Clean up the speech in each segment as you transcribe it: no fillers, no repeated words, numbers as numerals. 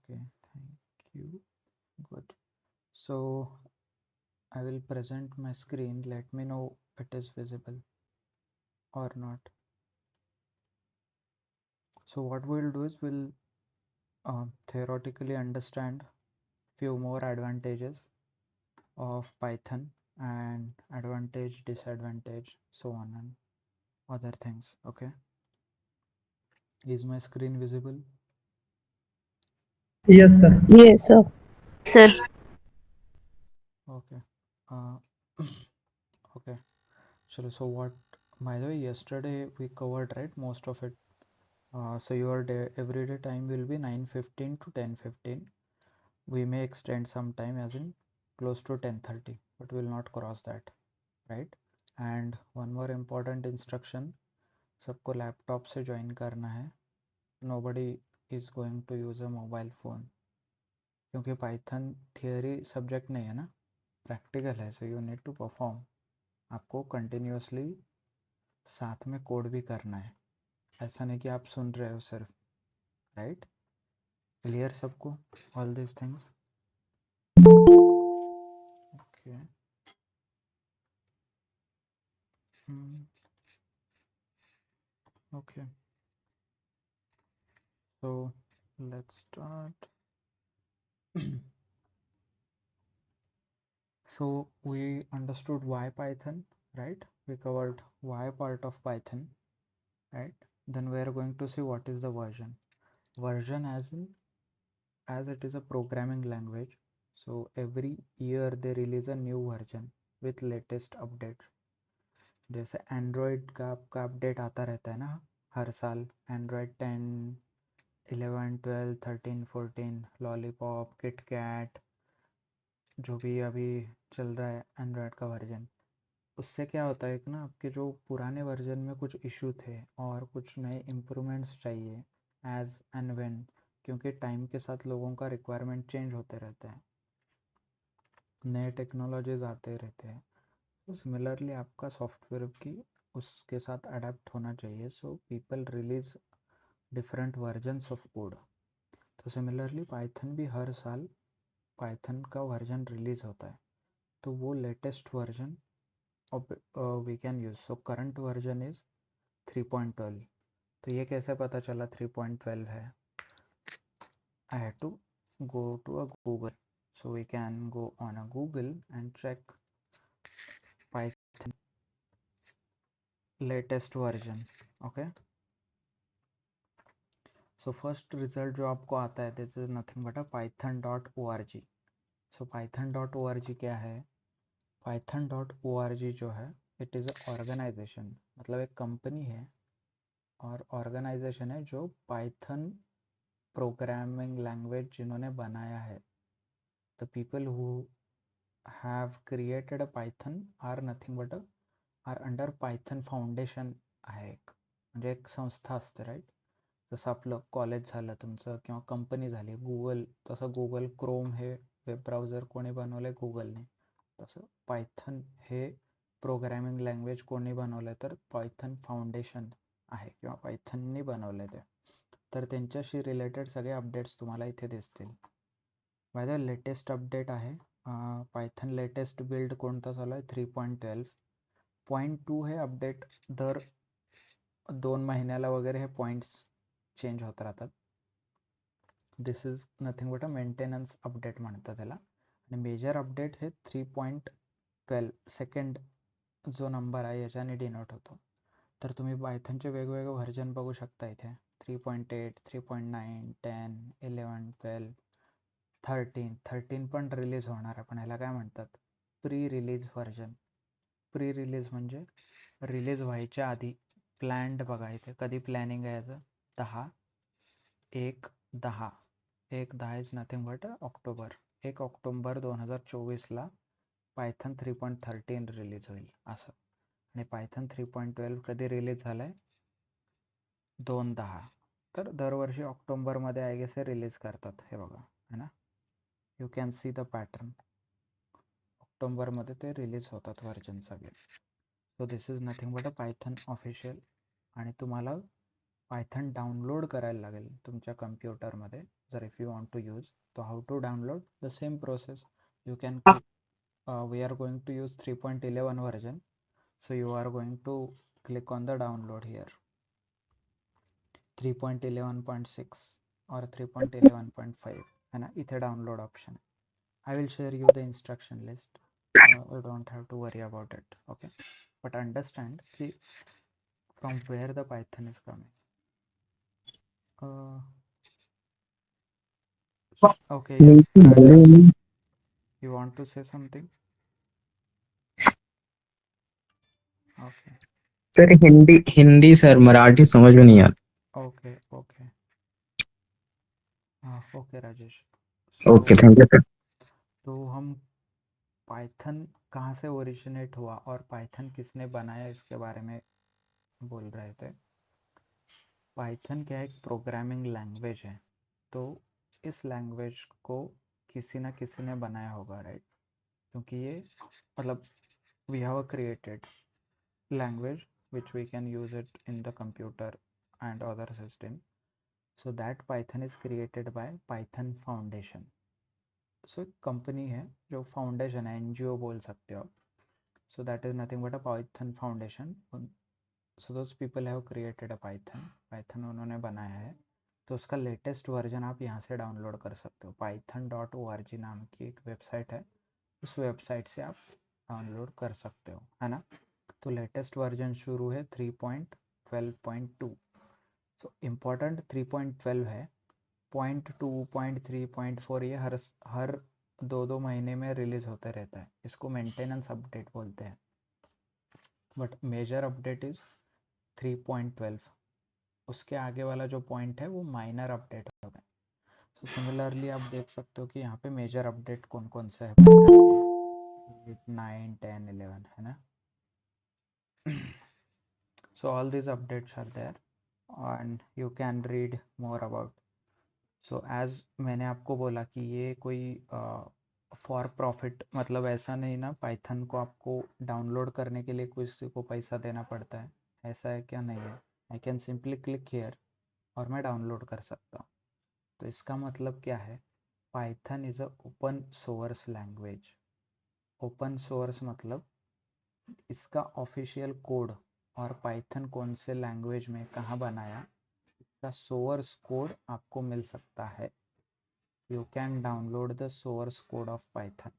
Okay, thank you. Good. So I will present my screen. Let me know it is visible or not. So what we'll do is we'll theoretically understand few more advantages of Python and advantage, disadvantage, so on and other things. Okay. Is my screen visible? Yes, sir. Yes, sir. Sir. Okay. Uh, okay. So what? By the way, yesterday we covered right most of it. So your day, everyday time will be 9:15 to 10:15. We may extend some time as in close to 10:30, but will not cross that, right? And one more important instruction, सबको laptop से join करना है. Nobody is going to use a mobile phone क्योंकि Python theory subject नहीं है ना, practical है. So you need to perform. आपको कंटिन्यूसली साथ में कोड भी करना है, ऐसा नहीं कि आप सुन रहे हो सिर्फ, राइट? क्लियर सबको all this things? Okay. Okay, so let's start. So we understood why Python, right? We covered why part of Python, right? Then we are going to see what is the version. Version as in, as it is a programming language, so every year they release a new version with latest updates. जैसे Android का आपका update आता रहता है ना हर साल, Android 10, 11, 12, 13, 14, lollipop, KitKat, जो भी अभी चल रहा है एंड्रॉयड का वर्जन. उससे क्या होता है कि ना आपके जो पुराने वर्जन में कुछ इशू थे और कुछ नए इम्प्रूवमेंट्स चाहिए एज एंड व्हेन, क्योंकि टाइम के साथ लोगों का रिक्वायरमेंट चेंज होते रहता है, नए टेक्नोलॉजीज आते रहते हैं. तो सिमिलरली आपका सॉफ्टवेयर की उसके साथ अडेप्ट होना चाहिए. So people release different versions of code. तो सिमिलरली पाइथन भी हर साल पाइथन का वर्जन रिलीज होता है, तो वो latest version we can use. So current version is 3.12. तो ये कैसे पता चला 3.12 है? I had to go to a Google. So we can go on a Google and check Python latest version. Okay. So first result जो आपको आता है, this is nothing but a python.org. So python.org क्या है? python.org जो है, it is a organization, मतलब एक कंपनी है और ऑर्गेनाइजेशन है जो पाइथन प्रोग्रामिंग लैंग्वेज जिन्होंने बनाया है. The people who have created a Python are nothing but are under Python foundation आहे एक, म्हणजे एक संस्था असते, राईट? जसं आपलं कॉलेज झालं तुमचं किंवा कंपनी झाली गुगल, तसं गुगल क्रोम हे वेब ब्राउझर कोणी बनवलं आहे? गुगलने. तसं पायथन हे प्रोग्रॅमिंग लँग्वेज कोणी बनवलं आहे? तर पायथन फाउंडेशन आहे किंवा पायथननी बनवलं आहे ते. तर त्यांच्याशी रिलेटेड सगळे अपडेट्स तुम्हाला इथे दिसतील. बाय द लेटेस्ट अपडेट आहे पायथन लेटेस्ट बिल्ड कोणता चालू आहे? 3.12. 0.2 हे अपडेट दर 2 महिन्याला वगैरे हे पॉईंट्स चेंज होत राहतात. This is nothing but a maintenance update म्हणतात त्याला. आणि मेजर अपडेट हे 3.12 सेकंड जो नंबर आहे याच्याने डिनोट होतो. तर तुम्ही पायथनचे वेगवेगळे व्हर्जन बघू शकता इथे. 3.8, 3.9, 10, 11, 12, 13 पण रिलीज होणार आहे, पण ह्याला काय म्हणतात? Pre release version. Pre release म्हणजे रिलीज व्हायच्या आधी प्लॅन्ड. बघा इथे कधी प्लॅनिंग आहे याचं? 10/1/10. 1/10 is nothing but October. 1 October 2024ला पायथन 3.13 रिलीज होईल असं. आणि पायथन 3.12 कधी रिलीज झालाय? 2/10. तर दरवर्षी ऑक्टोबरमध्ये आय गेस हे रिलीज करतात. हे बघा है ना, you can see the pattern. ऑक्टोबरमध्ये ते रिलीज होतात व्हर्जन सगळे. सो this is nothing but a Python official. आणि तुम्हाला पायथन डाउनलोड करायला लागेल तुमच्या कम्प्युटरमध्ये. if you want to use. So how to download? The same process. You can click, we are going to use 3.11 version, so you are going to click on the download here, 3.11.6 or 3.11.5 and इथे download option. I will share you the instruction list. You don't have to worry about it, okay? But understand from where the Python is coming. Okay, yes, Rajesh, you want to say something? Okay. Sir Hindi Hindi sir, Marathi समझ में नहीं आता। Okay, okay. Okay, Rajesh. Okay, So, thank you sir. तो हम Python कहाँ से originate हुआ और पाइथन किसने बनाया इसके बारे में बोल रहे थे। पाइथन क्या एक प्रोग्रामिंग लैंग्वेज है, तो इस लैंग्वेज को किसी ना किसी ने बनाया होगा, राइट? क्योंकि ये मतलब we have created language which we can use it in the computer and other system, so that python is created by python foundation. So एक कंपनी है जो फाउंडेशन है, एनजीओ बोल सकते हो, so that is nothing but a python foundation. So those people have created a python उन्होंने बनाया है, तो उसका लेटेस्ट वर्जन आप यहाँ से डाउनलोड कर सकते हो। python.org नाम की एक वेबसाइट है, उस वेबसाइट से आप डाउनलोड कर सकते हो, है ना। तो लेटेस्ट वर्जन शुरू है 3.12.2। सो इम्पोर्टेंट 3.12 है, 0.2 0.3 0.4 ये हर 2-2 महीने में रिलीज होते रहता है, इसको मेंटेनेंस अपडेट बोलते हैं। बट मेजर अपडेट इज 3.12, उसके आगे वाला जो पॉइंट है वो माइनर अपडेट होगा। सो सिमिलरली आप देख सकते हो कि यहाँ पे मेजर अपडेट कौन कौन से है पाइथन के, 8 9 10 11 है ना। So all these updates are there and you can read more about. So as मैंने आपको बोला कि ये कोई फॉर प्रॉफिट मतलब ऐसा नहीं ना, पाइथन को आपको डाउनलोड करने के लिए किसी को पैसा देना पड़ता है, ऐसा है क्या? नहीं है। I can simply click here और मैं डाउनलोड कर सकता हूँ। तो इसका मतलब क्या है, Python is a open source language. Open source मतलब इसका ऑफिशियल कोड और पाइथन कौन से लैंग्वेज में कहाँ बनाया, इसका सोर्स कोड आपको मिल सकता है। You can download the source code of Python,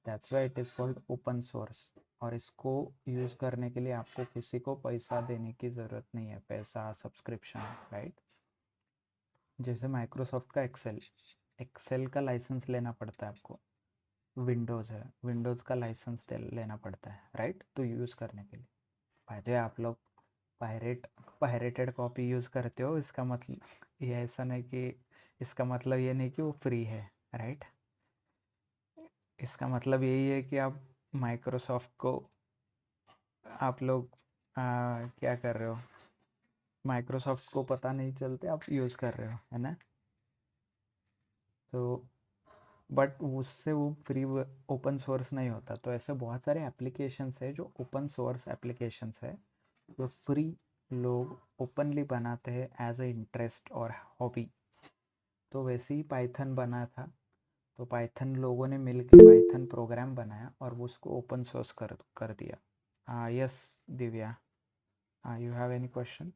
that's why it is called open source. और इसको यूज करने के लिए आपको किसी को पैसा देने की जरूरत नहीं है, पैसा सब्सक्रिप्शन, राइट? जैसे माइक्रोसॉफ्ट का एक्सेल, एक्सेल का लाइसेंस लेना पड़ता है आपको। विंडोज़ है, विंडोज़ का लाइसेंस लेना पड़ता है, राइट? तो यूज़ करने के लिए। भाई आप लोग पायरेटेड कॉपी यूज़ करते हो, इसका मतलब ये ऐसा नहीं कि, इसका मतलब ये नहीं कि वो फ्री है, राइट? इसका मतलब यही है कि आप माइक्रोसॉफ्ट को आप लोग क्या कर रहे हो, माइक्रोसॉफ्ट को पता नहीं चलते आप यूज़ कर रहे हो, है ना। तो बट उससे वो फ्री ओपन सोर्स नहीं होता। तो ऐसे बहुत सारे एप्लीकेशंस है जो ओपन सोर्स एप्लीकेशंस है, जो फ्री लोग ओपनली बनाते हैं एज ए इंटरेस्ट और हॉबी। तो वैसे ही पाइथन बना था, तो पाइथन लोगों ने मिलकर पाइथन प्रोग्राम बनाया और वो उसको ओपन सोर्स कर दिया। Yes Divya, you have any question?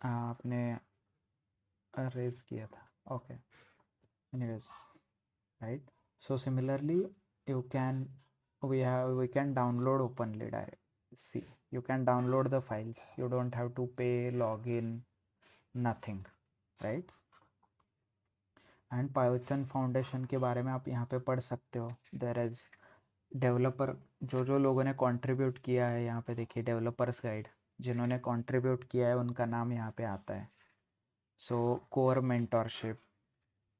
आपने रेज किया था, okay. Anyways, right? So similarly you can, we can download openly direct. See, you can download the files, you don't have to pay login, nothing, right? And Python foundation के बारे में आप यहाँ पे पढ़ सकते हो। देयर इज डेवलपर, जो जो लोगों ने कंट्रीब्यूट किया है, यहाँ पे देखिए डेवलपर्स गाइड, जिन्होंने कंट्रीब्यूट किया है उनका नाम यहाँ पे आता है। So core mentorship,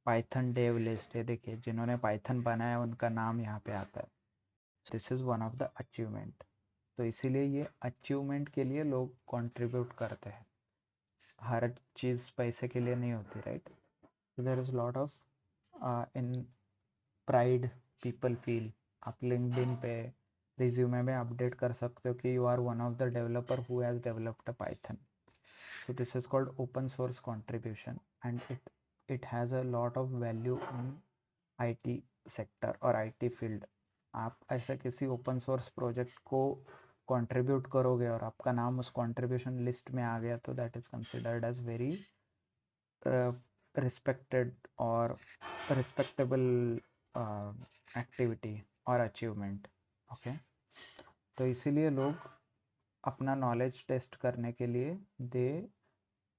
Python dev list है, देखिए जिन्होंने पाइथन बनाया उनका नाम यहाँ पे आता है। This is one of the achievement. तो इसीलिए ये अचीवमेंट के लिए लोग कंट्रीब्यूट करते हैं, हर चीज़ पैसे के लिए नहीं होती, right? There is lot of in pride people feel. आप लिंक्डइन पे रिज्यूमे में अपडेट कर सकते हो कि you are one of the developer who has developed Python. So this is called open source contribution, and it has a lot of value in IT sector और IT field. आप ऐसा किसी open source project को contribute करोगे और आपका नाम उस कंट्रीब्यूशन लिस्ट में आ गया तो that is considered as very respected और रिस्पेक्टेबल एक्टिविटी और अचीवमेंट. ओके, तो इसीलिए लोग अपना नॉलेज टेस्ट करने के लिए they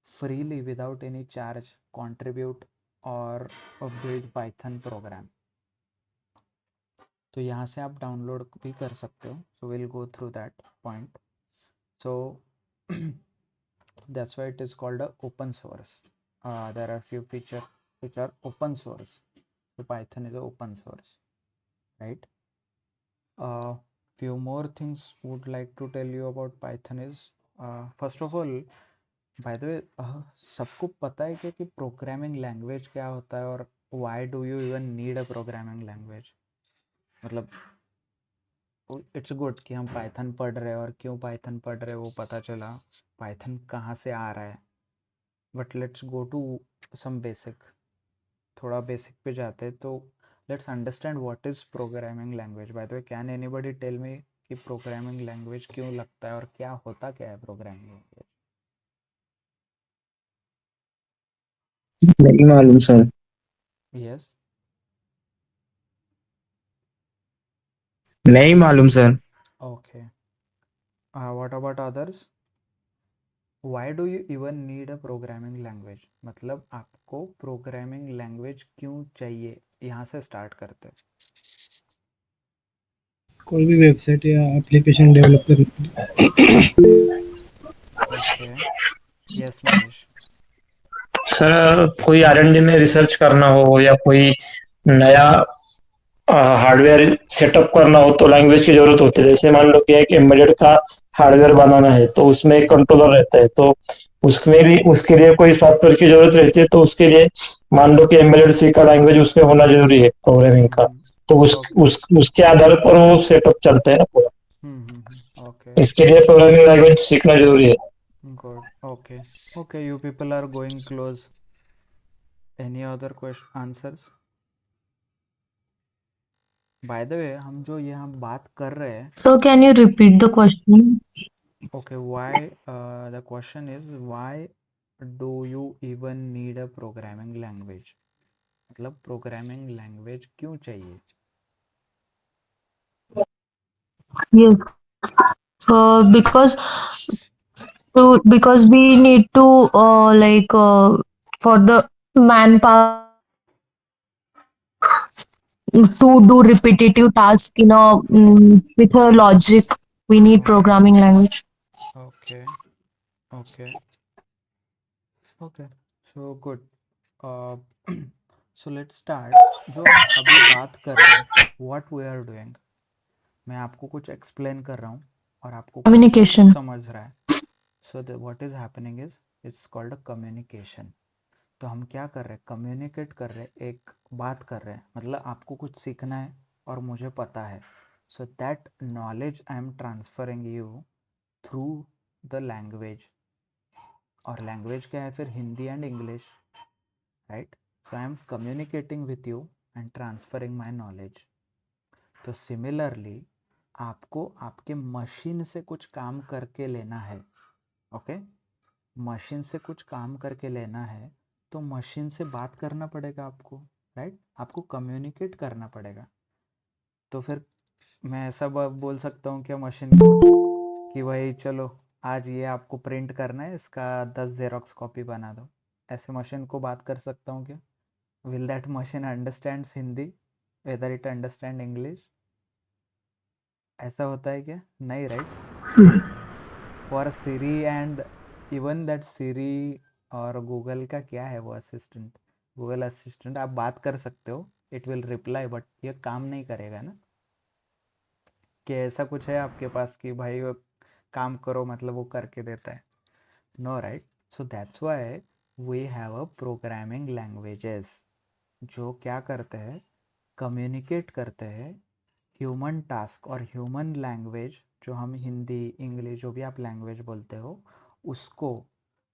freely without any charge contribute और बिल्ड पाइथन प्रोग्राम. तो यहाँ से आप डाउनलोड भी कर सकते हो. So will go through that point. So that's why it is called a open source. There are few features which are open source. So Python is a open source, right? Few more things would like to tell you about Python is first of all, by the way, सबको पता है क्या कि programming language क्या होता है और why do you even need a programming language? मतलब इट्स गुड कि हम पाइथन पढ़ रहे हैं और क्यों पाइथन पढ़ रहे हैं वो पता चला, पाइथन कहाँ से आ रहा है. But let's go to some basic. थोड़ा बेसिक पे जाते हैं तो let's understand what is programming language. By the way, can anybody tell me कि प्रोग्रामिंग लैंग्वेज क्यों लगता है और क्या होता क्या है प्रोग्रामिंग लैंग्वेज? नहीं मालूम सर. यस, नहीं मालूम sir. Okay. What about others? Why do you even need a programming language, मतलब आपको प्रोग्रामिंग लैंग्वेज क्यों चाहिए? यहाँ से स्टार्ट करते हैं. कोई भी वेबसाइट या एप्लीकेशन डेवलप करने. Okay, yes Mahesh. सर कोई R&D में रिसर्च करना हो या कोई नया हार्डवेयर सेटअप करना हो तो लैंग्वेज की जरूरत होती है. जैसे मान लो कि एक एम्बेडेड का हार्डवेयर बनाना है तो उसमें एक कंट्रोलर रहता है, तो उसमें भी उसके लिए कोई सॉफ्टवेयर की जरूरत रहती है. तो उसके लिए मान लो कि एम्बेडेड सी का लैंग्वेज उसमें होना जरूरी है प्रोग्रामिंग का. तो ओके. उसके आधार पर वो सेटअप चलता है ना पूरा. ओके, इसके लिए प्रोग्रामिंग लैंग्वेज सीखना जरूरी है. Good. Okay, okay, you people are going close. Any other question answers? By the way, हम जो यहाँ बात कर रहे हैं, So can you repeat the question? Okay, why the question is why do you even need a programming language, मतलब programming language क्यों चाहिए? Yes. Because because we need to for the manpower to do repetitive tasks with a logic, we need programming language. Okay, okay, okay, so good. So let's start. जो हम अभी बात कर रहे हैं, व्हाट वी आर डूइंग, मैं आपको कुछ एक्सप्लेन कर रहा हूँ और आपको कुछ Communication. समझ रहा है. So what is happening is it's called a communication. तो हम क्या कर रहे हैं? कम्युनिकेट कर रहे हैं, एक बात कर रहे हैं. मतलब आपको कुछ सीखना है और मुझे पता है. So that knowledge I am transferring you through the language. और लैंग्वेज क्या है फिर? Hindi and English, right? So I am communicating with you and transferring my knowledge. तो सिमिलरली आपको आपके मशीन से कुछ काम करके लेना है. ओके, मशीन से कुछ काम करके लेना है तो मशीन से बात करना पड़ेगा आपको, राइट? आपको कम्युनिकेट करना पड़ेगा. तो फिर मैं ऐसा बोल सकता हूँ क्या मशीन को कि भाई चलो आज ये आपको प्रिंट करना है, इसका 10 जेरोक्स कॉपी बना दो? ऐसे मशीन को बात कर सकता हूँ क्या? Will that machine understands Hindi whether it understand English? ऐसा होता है क्या? नहीं, right? For Siri and even that Siri और गूगल का क्या है वो असिस्टेंट, गूगल असिस्टेंट, आप बात कर सकते हो, इट विल रिप्लाई, बट ये काम नहीं करेगा ना. कि ऐसा कुछ है आपके पास कि भाई वो काम करो मतलब वो करके देता है? No, right? So that's why we have a programming languages जो क्या करते हैं? कम्युनिकेट करते हैं ह्यूमन टास्क और ह्यूमन लैंग्वेज, जो हम हिंदी इंग्लिश जो भी आप लैंग्वेज बोलते हो उसको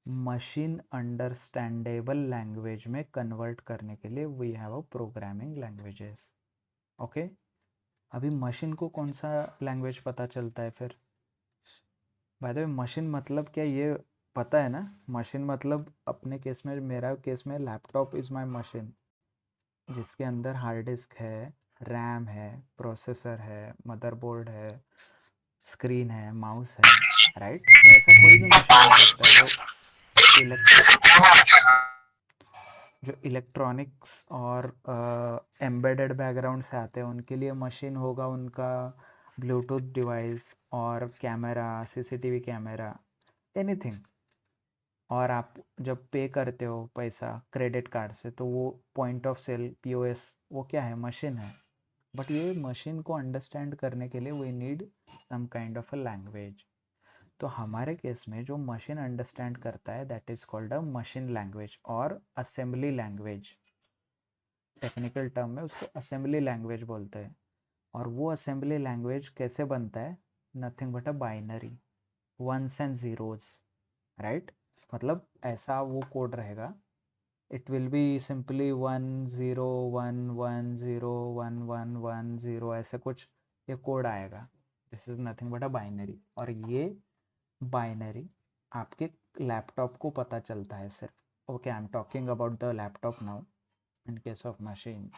मशीन अंडरस्टैंडेबल लैंग्वेज में कन्वर्ट करने के लिए we have a programming languages. Okay, अभी मशीन को कौन सा लैंग्वेज पता चलता है फिर? बाय द वे मशीन मतलब क्या ये पता है ना? मशीन मतलब अपने केस में, मेरा केस में लैपटॉप इज माय मशीन, जिसके अंदर हार्ड डिस्क है, रैम है, प्रोसेसर है, मदरबोर्ड है, स्क्रीन है, माउस है, राइट? तो ऐसा कोई भी मशीन हो सकता है जो इलेक्ट्रॉनिक्स और एम्बेडेड बैकग्राउंड से आते हैं, उनके लिए मशीन होगा उनका ब्लूटूथ डिवाइस और कैमरा, सीसीटीवी कैमरा, एनीथिंग। और आप जब पे करते हो पैसा क्रेडिट कार्ड से, तो वो पॉइंट ऑफ सेल, पीओएस, वो क्या है? मशीन है। बट ये मशीन को अंडरस्टैंड करने के लिए we need some kind of a language. तो हमारे केस में जो मशीन अंडरस्टैंड करता है that is called a machine language और असेंबली लैंग्वेज। टेक्निकल टर्म में उसको असेंबली लैंग्वेज बोलते हैं। और वो असेंबली लैंग्वेज कैसे बनता है? Nothing but a binary, ones and zeros, right? मतलब ऐसा वो कोड रहेगा, इट विल बी सिंपली 1 0 1 1 0 1 1 1 0, ऐसे कुछ ये कोड आएगा। This is nothing but a binary. और ये बाइनरी आपके लैपटॉप को पता चलता है सिर्फ। Okay, I am talking about the laptop now in case of machine.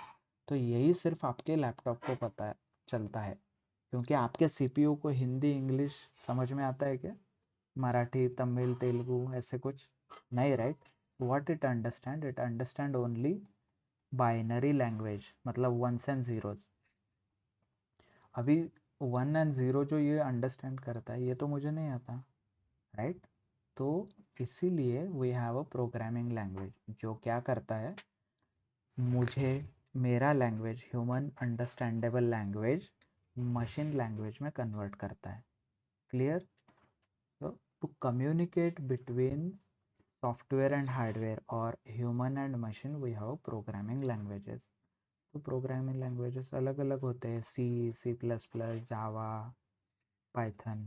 तो यही सिर्फ आपके लैपटॉप को पता चलता है, क्योंकि आपके सीपीयू को हिंदी इंग्लिश समझ में आता है क्या? मराठी, तमिल, तेलुगु, ऐसे कुछ नहीं, right? What it understand? It understand only binary language, मतलब वंस एंड जीरोज। अभी 1 एंड 0 जो ये अंडरस्टैंड करता है, ये तो मुझे नहीं आता, राइट? तो इसीलिए we have a programming language जो क्या करता है, मुझे मेरा language, human understandable language, machine language में कन्वर्ट करता है। क्लियर? तो to communicate between software and hardware और human and machine we have programming languages. तो प्रोग्रामिंग लैंग्वेजेस अलग अलग होते हैं, C, C plus plus, Java, Python.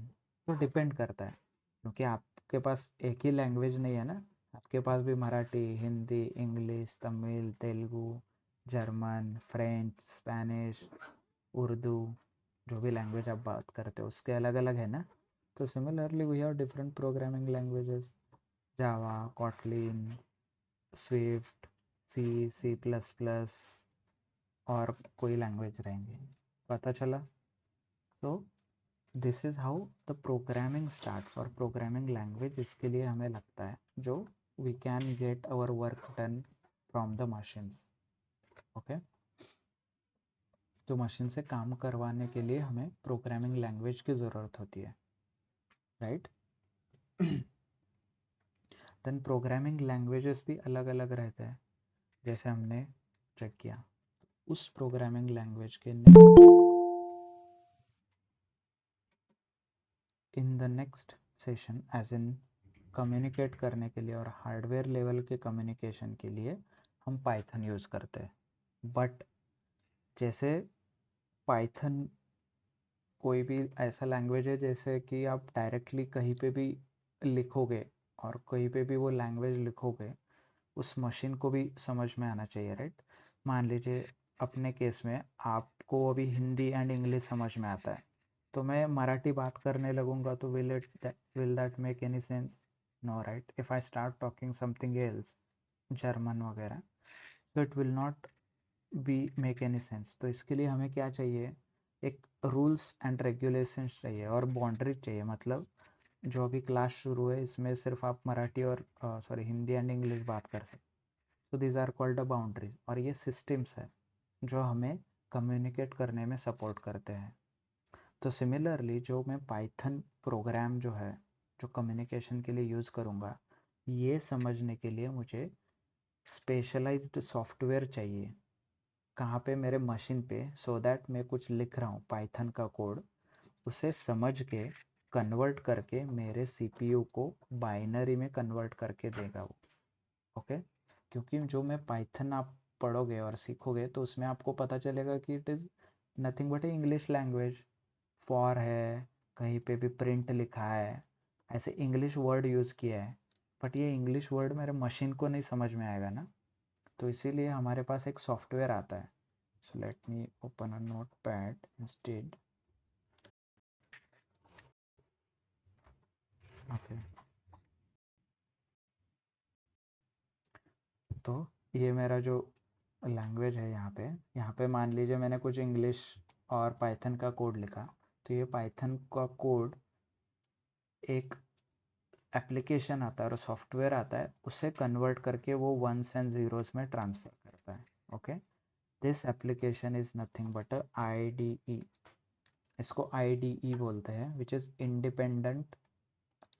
तो डिपेंड करता है, क्योंकि आपके पास एक ही लैंग्वेज नहीं है ना, आपके पास भी Marathi, Hindi, English, Tamil, Telugu, German, French, Spanish, Urdu, जो भी लैंग्वेज आप बात करते हो उसके अलग अलग है ना। तो similarly we have different programming languages, Java, Kotlin, Swift, C, C plus plus, और कोई लैंग्वेज रहेंगे। पता चला? तो this is how the programming start. और प्रोग्रामिंग लैंग्वेज इसके लिए हमें लगता है जो we can get our work done from the machine. Okay, तो मशीन से काम करवाने के लिए हमें प्रोग्रामिंग लैंग्वेज की ज़रूरत होती है, राइट? देन प्रोग्रामिंग लैंग्वेजेस भी अलग अलग रहते हैं, जैसे हमने चेक किया। उस प्रोग्रामिंग लैंग्वेज के in the next session, as in communicate करने के लिए और हार्डवेयर लेवल के कम्युनिकेशन के लिए हम पाइथन यूज़ करते हैं। बट जैसे पाइथन कोई भी ऐसा लैंग्वेज है जैसे कि आप डायरेक्टली कहीं पे भी लिखोगे और कहीं पे भी वो लैंग्वेज लिखोगे, उस मशीन को भी समझ में आना चाहिए, राइट? मान लीजिए अपने केस में आपको अभी हिंदी एंड इंग्लिश समझ में आता है, तो मैं मराठी बात करने लगूंगा तो will that make any sense? No, right? If I start talking something else, German वगैरह, तो it will not be make any sense. तो इसके लिए हमें क्या चाहिए? एक रूल्स एंड रेगुलेशंस चाहिए और बाउंड्री चाहिए। मतलब जो अभी क्लास शुरू है इसमें सिर्फ आप मराठी और सॉरी हिंदी एंड इंग्लिश बात कर सकते। तो these are called a boundaries, और ये सिस्टम्स है जो हमें कम्युनिकेट करने में सपोर्ट करते हैं। तो सिमिलरली जो मैं पाइथन प्रोग्राम जो है, जो कम्युनिकेशन के लिए यूज़ करूँगा, ये समझने के लिए मुझे स्पेशलाइज्ड सॉफ्टवेयर चाहिए। कहाँ पे? मेरे मशीन पे, सो दैट मैं कुछ लिख रहा हूँ पाइथन का कोड, उसे समझ के कन्वर्ट करके मेरे सीपीयू को बाइनरी में कन्वर्ट करके देगा वो। ओके, क्योंकि जो मैं पाइथन आप पढ़ोगे और सीखोगे तो उसमें आपको पता चलेगा कि it is nothing but A English language. For है, कहीं पे भी प्रिंट लिखा है, ऐसे इंग्लिश वर्ड यूज़ किया है, बट ये इंग्लिश वर्ड मेरे मशीन को नहीं समझ में आएगा ना, तो इसीलिए हमारे पास एक सॉफ्टवेयर आता है. So let me open a notepad instead. Okay, तो ये मेरा जो लैंग्वेज है यहाँ पे मान लीजिए मैंने कुछ इंग्लिश और पाइथन का कोड लिखा, तो ये पाइथन का कोड एक एप्लीकेशन आता है और सॉफ्टवेयर आता है, उसे कन्वर्ट करके वो वंस एंड जीरोस में ट्रांसफर करता है. Okay, this application is nothing but a IDE. इसको IDE बोलते हैं, which is independent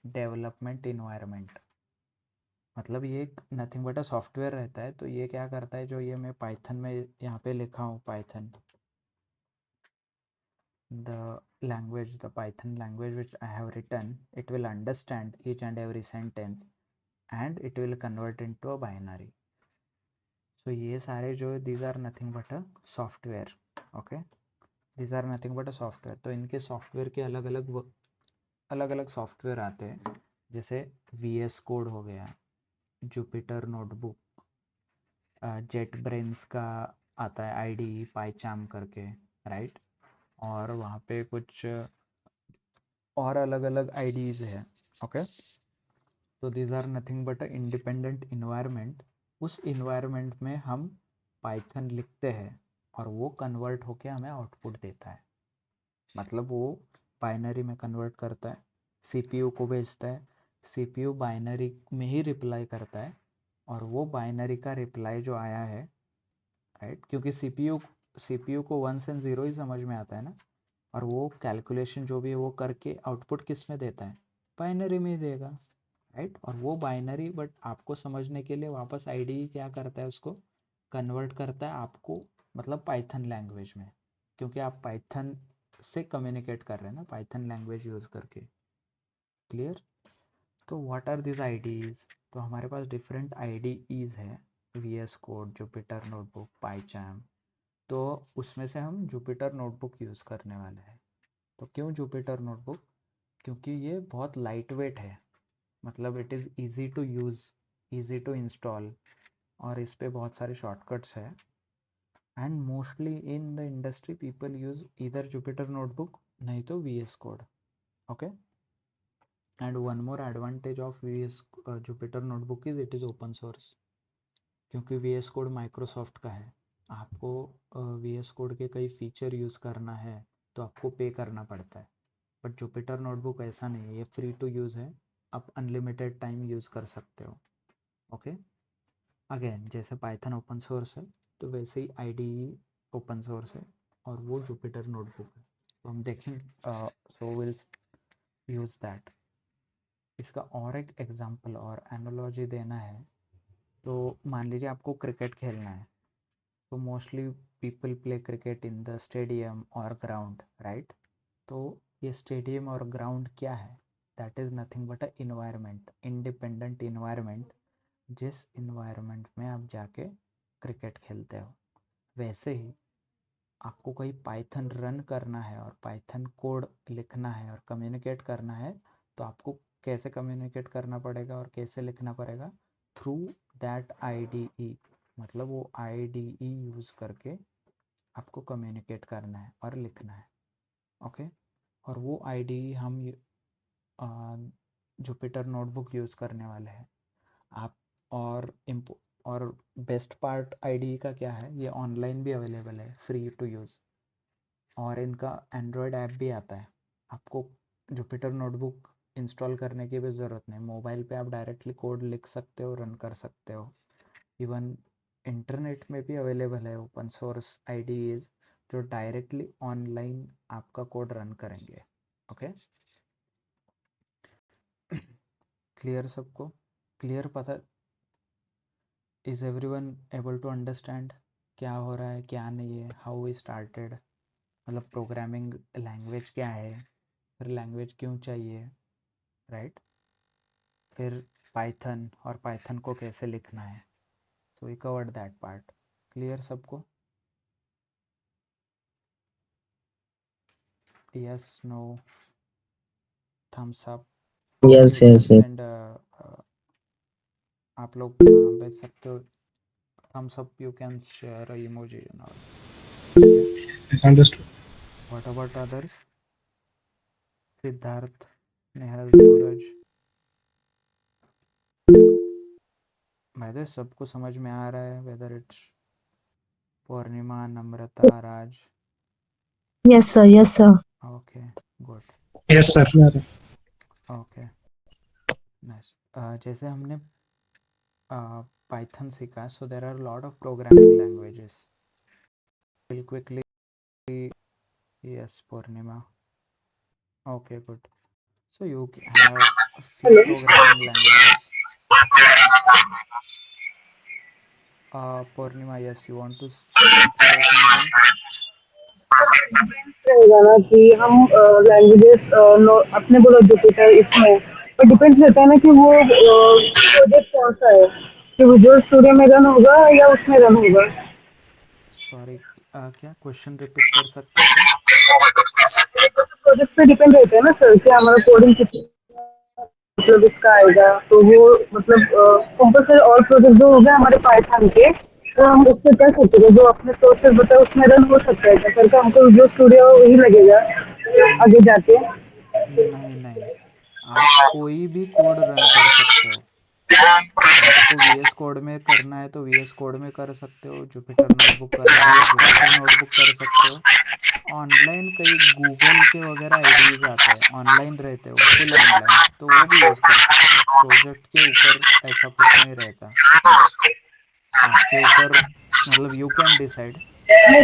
development environment. मतलब ये एक नथिंग बट अ सॉफ्टवेयर रहता है. तो ये क्या करता है, जो ये मैं पाइथन में यहाँ पे लिखा हूँ, Python the Python language which I have written, it will understand each and every sentence and it will convert into a binary. So ये सारे जो these are nothing but a software. Okay, these are nothing but a software. तो इनके software के अलग अलग software आते हैं, जैसे VS कोड हो गया, जुपिटर नोटबुक, जेट ब्रेन्स का आता है IDE पाइचाम करके, राइट. और वहाँ पे कुछ और अलग अलग IDEs है. ओके, तो these are nothing but a independent environment. उस इन्वायरमेंट में हम पाइथन लिखते हैं और वो कन्वर्ट होके हमें आउटपुट देता है. मतलब वो बाइनरी में कन्वर्ट करता है, CPU को भेजता है, CPU बाइनरी में ही रिप्लाई करता है, और वो बाइनरी का रिप्लाई जो आया है, राइट, क्योंकि CPU को वंस एंड जीरो ही समझ में आता है ना, और वो कैलकुलेशन जो भी है वो करके आउटपुट किस में देता है, बाइनरी में ही देगा, राइट. और वो बाइनरी, बट आपको समझने के लिए वापस IDE क्या करता है, उसको कन्वर्ट करता है आपको, मतलब पाइथन लैंग्वेज में, क्योंकि आप पाइथन से कम्युनिकेट कर रहे हैं ना, पाइथन लैंग्वेज यूज करके. क्लियर. तो व्हाट आर दिस IDEs? तो हमारे पास डिफरेंट IDEs है, VS कोड, जुपिटर नोटबुक, पाइचाम. तो उसमें से हम जुपिटर नोटबुक यूज़ करने वाले हैं. तो क्यों जुपिटर नोटबुक? क्योंकि ये बहुत लाइट वेट है, मतलब it is easy to use, easy to install, और इस पे बहुत सारे शॉर्टकट्स है. And mostly in the industry people use either Jupyter notebook, नहीं तो VS code. Okay, and one more advantage of VS Jupyter notebook is it is open source. क्योंकि VS code Microsoft का है, आपको VS कोड के कई feature use करना है तो आपको पे करना पड़ता है. बट जुपिटर नोटबुक ऐसा नहीं है, ये फ्री टू यूज़ है, आप अनलिमिटेड टाइम यूज़ कर सकते हो. ओके, अगेन जैसे पाइथन ओपन सोर्स है, तो वैसे ही IDE ओपन सोर्स है, और वो जुपिटर नोटबुक है. तो हम देखें, सो विल यूज़ दैट. इसका और एक एग्जांपल और एनालॉजी देना है, तो मान लीजिए आपको क्रिकेट खेलना है, तो mostly people play cricket in the stadium और ग्राउंड, राइट. तो ये स्टेडियम और ग्राउंड क्या है, that is nothing but a environment, independent environment, जिस इन्वायरमेंट में आप जाके क्रिकेट खेलते हो. वैसे ही आपको कोई पाइथन रन करना है और पाइथन कोड लिखना है और कम्युनिकेट करना है, तो आपको कैसे कम्युनिकेट करना पड़ेगा और कैसे लिखना पड़ेगा, थ्रू दैट IDE. मतलब वो IDE यूज़ करके आपको कम्युनिकेट करना है और लिखना है. ओके, और वो IDE हम जुपिटर नोटबुक यूज़ करने वाले हैं. आप और बेस्ट पार्ट IDE का क्या है, ये ऑनलाइन भी अवेलेबल है, फ्री टू यूज़, और इनका एंड्रॉयड ऐप भी आता है. आपको जुपिटर नोटबुक इंस्टॉल करने की भी ज़रूरत नहीं, मोबाइल पे आप डायरेक्टली कोड लिख सकते हो, रन कर सकते हो. इवन इंटरनेट में भी अवेलेबल है ओपन सोर्स IDEs, जो डायरेक्टली ऑनलाइन आपका कोड रन करेंगे. ओके, क्लियर सबको? क्लियर? पता, is everyone able to understand क्या हो रहा है, क्या नहीं है, हाउ वी स्टार्टेड, मतलब प्रोग्रामिंग लैंग्वेज क्या है, फिर लैंग्वेज क्यों चाहिए, राइट. फिर पाइथन, और पाइथन को कैसे लिखना है. So we covered that part. Clear सबको? Yes, no, thumbs up. Yes, You can yes, yes. send आप लोग भेज सकते हो thumbs up, you can share a emoji and all. Understood. What about others? Siddharth, Nehal, Suraj. भाई सबको समझ में आ रहा है? Whether it's Purnima, Namrata, Raj. Yes, sir. Yes, sir. Okay, good. Yes sir. Okay, nice. जैसे हमने Python सीखा, so there are a lot of programming languages. We'll quickly. Yes, Purnima. Okay, good. So you have a few programming languages. Purnima, yes, you want to say something? रहेगा ना कि हम languages अपने बोलो Jupiter इसमें पर depends रहता है ना कि वो प्रोजेक्ट कौन सा है कि विजुअल स्टूडियो में रन होगा या उसमें रन होगा. सॉरी, क्या क्वेश्चन रिपीट कर सकते हो क्या? प्रोजेक्ट पे डिपेंड रहता है ना सर कि हमारा कोडिंग कितना मतलब इसका आएगा तो वो मतलब कंपल्सरी और प्रोजेक्ट जो हो गए हमारे पाइथन के तो हम उसमें कर सकते हैं जो अपने प्रोसेस बताए उसमें रन हो सकता है क्या करके हमको विजुअल स्टूडियो ही लगेगा न- आगे जाके. नहीं नहीं, आप कोई भी कोड रन कर सकते हो. आपको VS कोड में करना है तो VS कोड में कर सकते हो, जुपिटर नोटबुक करना है तो जुपिटर नोटबुक कर सकते हो. ऑनलाइन कई गूगल के वगैरह आईडीज आते हैं, ऑनलाइन रहते हो, फुल ऑनलाइन, तो वो भी यूज़ कर सकते हो. प्रोजेक्ट के ऊपर ऐसा कुछ नहीं रहता, आपके ऊपर, मतलब यू कैन डिसाइड.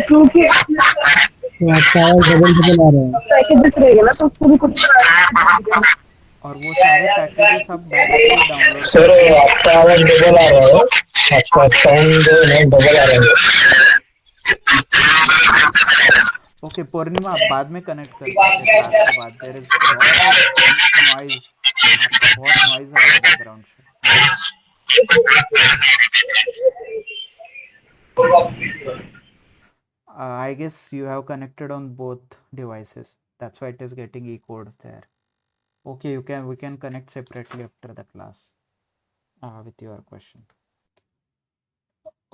क्योंकि तो आपका आवाज डबल डबल आ रहा है. पैकेजेस रहेगा ना तो उसको भी कुछ और वो सारे पैकेजेस आप डायरेक्टली डाउनलोड सर करके. आपका आवाज डबल आ रहा है, आपका साउंड नहीं डबल आ रहा है. ओके पूर्णिमा, आप बाद में कनेक्ट कर सकते हैं क्लास के बाद. There is lot of noise, आपका बहुत नॉइज आ रहा है बैकग्राउंड से. हाँ, I guess you have connected on both devices, that's why it is getting echoed there. Okay, we can connect separately after the class with your question.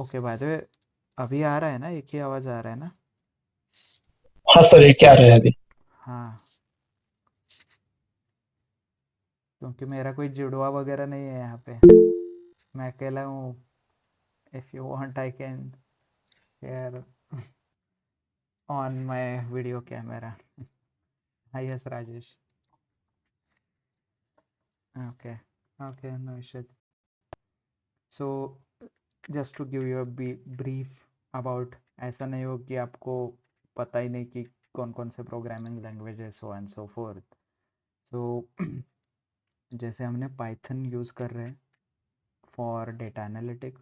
Okay, by the way, अभी आ रहा है ना, एक ही आवाज आ रहा है ना? हाँ सर, ये क्या रहे हैं अभी? हाँ, क्योंकि मेरा कोई जुड़वा वगैरह नहीं है यहाँ पे, मैं अकेला हूँ. If you want I can share on my video camera. Hi yes Rajesh. Okay, okay, no issues. So just to give you a brief about, ऐसा नहीं हो कि आपको पता ही नहीं कि कौन कौन से प्रोग्रामिंग लैंग्वेज है, सो एंड सो फोर्थ. सो जैसे हमने पाइथन यूज़ कर रहे हैं फॉर डेटा एनालिटिक्स,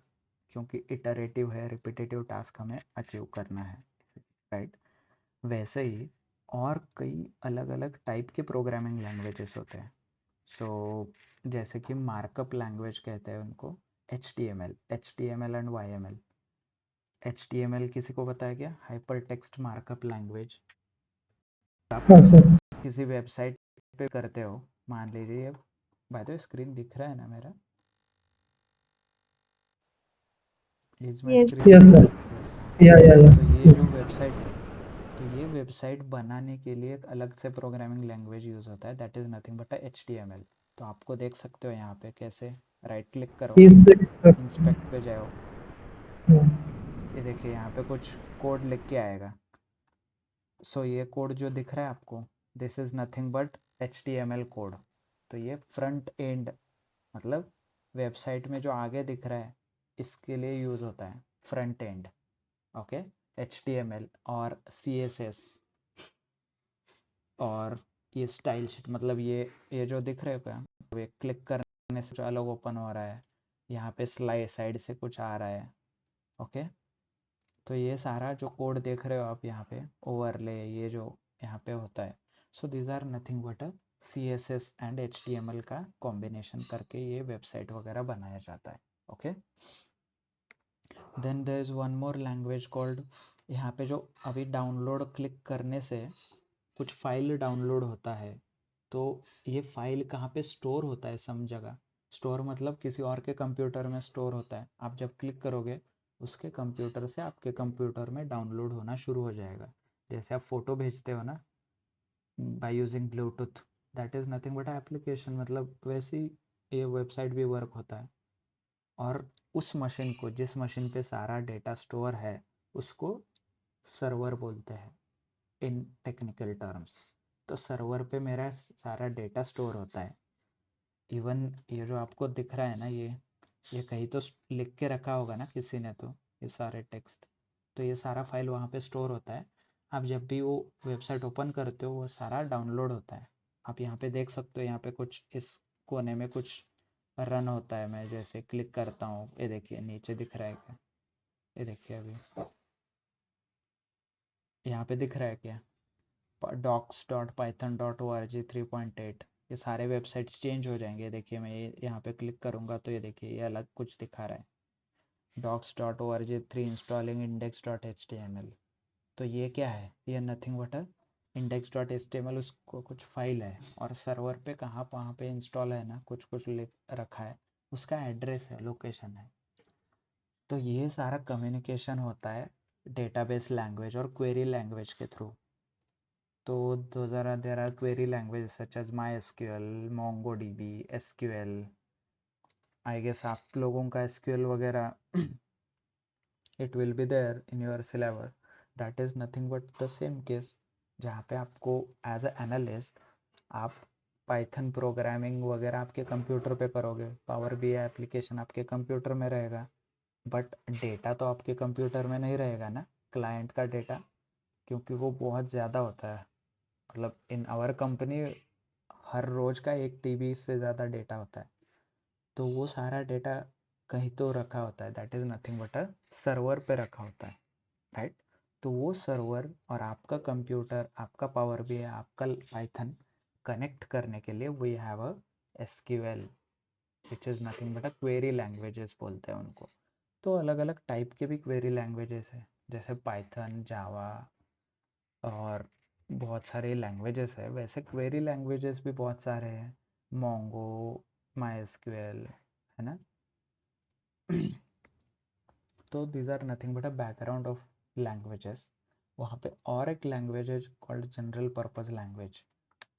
क्योंकि इटरेटिव है, रिपीटेटिव टास्क हमें अचीव करना है, राइट? वैसे ही और कई अलग अलग टाइप के प्रोग्रामिंग लैंग्वेजेस होते हैं. सो जैसे कि मार्कअप लैंग्वेज कहते हैं उनको, HTML एंड YML. HTML किसी को पता है क्या? Hyper text markup language. आप हाँ सर. किसी वेबसाइट पे करते हो, मान लीजिए, बाय द वे स्क्रीन दिख रहा है ना मेरा? Is my Yes. Screen yes sir. Visible? Yes, हाँ. या तो ये जो वेबसाइट है, तो ये वेबसाइट बनाने के लिए एक अलग से प्रोग्रामिंग लैंग्वेज यूज़ होता है, that is nothing but HTML. तो आपको देख सकते हो यहाँ पे कैसे, राइट क्लिक करो, इंस्पेक्ट पे जाओ, ये देखिए यहाँ पे कुछ कोड लिख के आएगा. सो ये कोड जो दिख रहा है आपको, this is nothing but HTML code. तो ये फ्रंट एंड, मतलब वेबसाइट में जो आगे दिख रहा है, इसके लिए यूज़ होता है फ्रंट एंड. ओके, HTML और CSS और ये स्टाइल शीट, मतलब ये जो दिख रहे हो क्या, ये क्लिक करने से जो अलग ओपन हो रहा है, यहाँ पे स्लाइड साइड से कुछ आ रहा है. ओके, तो ये सारा जो कोड देख रहे हो आप यहाँ पे, ओवरले, ये जो यहाँ पे होता है, so these are nothing but a CSS and HTML का कॉम्बिनेशन करके ये वेबसाइट वगैरह बनाया जाता है. Okay, then there is one more language called, यहाँ पे जो अभी डाउनलोड क्लिक करने से कुछ फाइल डाउनलोड होता है, तो ये फाइल कहाँ पे स्टोर होता है, सम जगह, स्टोर मतलब किसी और के कंप्यूटर में स्टोर होता है, आप जब क्लिक करोगे उसके कंप्यूटर से आपके कंप्यूटर में डाउनलोड होना शुरू हो जाएगा। जैसे आप फोटो भेजते हो ना by using Bluetooth, that is nothing but application, मतलब वैसे ही ये वेबसाइट भी वर्क होता है। और उस मशीन को, जिस मशीन पे सारा डेटा स्टोर है, उसको सर्वर बोलते हैं इन टेक्निकल टर्म्स। तो सर्वर पे मेरा सारा डेटा स्टोर होता है। इवन ये जो आपको दिख रहा है ना, ये कहीं तो लिख के रखा होगा ना किसी ने, तो ये सारे टेक्स्ट, तो ये सारा फाइल वहाँ पे स्टोर होता है। आप जब भी वो वेबसाइट ओपन करते हो वो सारा डाउनलोड होता है। आप यहाँ पे देख सकते हो, यहाँ पे कुछ इस कोने में कुछ रन होता है। मैं जैसे क्लिक करता हूँ, ये देखिए नीचे दिख रहा है क्या, ये देखिए अभी यहाँ पे दिख रहा है क्या, docs.python.org 3.8। ये सारे वेबसाइट्स चेंज हो जाएंगे। देखिए मैं ये यहाँ पे क्लिक करूँगा तो ये देखिए ये अलग कुछ दिखा रहा है, docs.org 3 इंस्टॉलिंग index.html। तो ये क्या है, ये नथिंग बट index.html, उसको कुछ फाइल है, और सर्वर पे कहाँ पे इंस्टॉल है ना, कुछ कुछ लिख रखा है, उसका एड्रेस है, लोकेशन है। तो ये सारा कम्युनिकेशन होता है डेटाबेस लैंग्वेज और क्वेरी लैंग्वेज के थ्रू। तो there are query language such as MySQL, MongoDB, SQL। I guess आप लोगों का SQL वगैरह it will be there in your syllabus। that is nothing but the same case, जहाँ पे आपको एज अ एनालिस्ट आप पाइथन प्रोग्रामिंग वगैरह आपके कंप्यूटर पे करोगे, पावर BI एप्लीकेशन आपके कंप्यूटर में रहेगा, बट डेटा तो आपके कंप्यूटर में नहीं रहेगा ना, क्लाइंट का डेटा, क्योंकि वो बहुत ज़्यादा होता है। मतलब इन आवर कंपनी हर रोज़ का 1 TB से ज़्यादा डेटा होता है। तो वो सारा डेटा कहीं तो रखा होता है, that is nothing but a server पे रखा होता है, राइट। तो वो सर्वर और आपका कंप्यूटर, आपका पावर BI, आपका पाइथन कनेक्ट करने के लिए we have a SQL which is nothing but a query languages बोलते हैं उनको। तो अलग अलग टाइप के भी क्वेरी लैंग्वेजेस है, जैसे पाइथन, जावा और बहुत सारे लैंग्वेजेस है। वैसे क्वेरी लैंग्वेजेस भी बहुत सारे हैं, मोंगो, MySQL, है ना। तो these are nothing but a background of languages. वहाँ पे और एक लैंग्वेज है कॉल्ड जनरल पर्पस लैंग्वेज।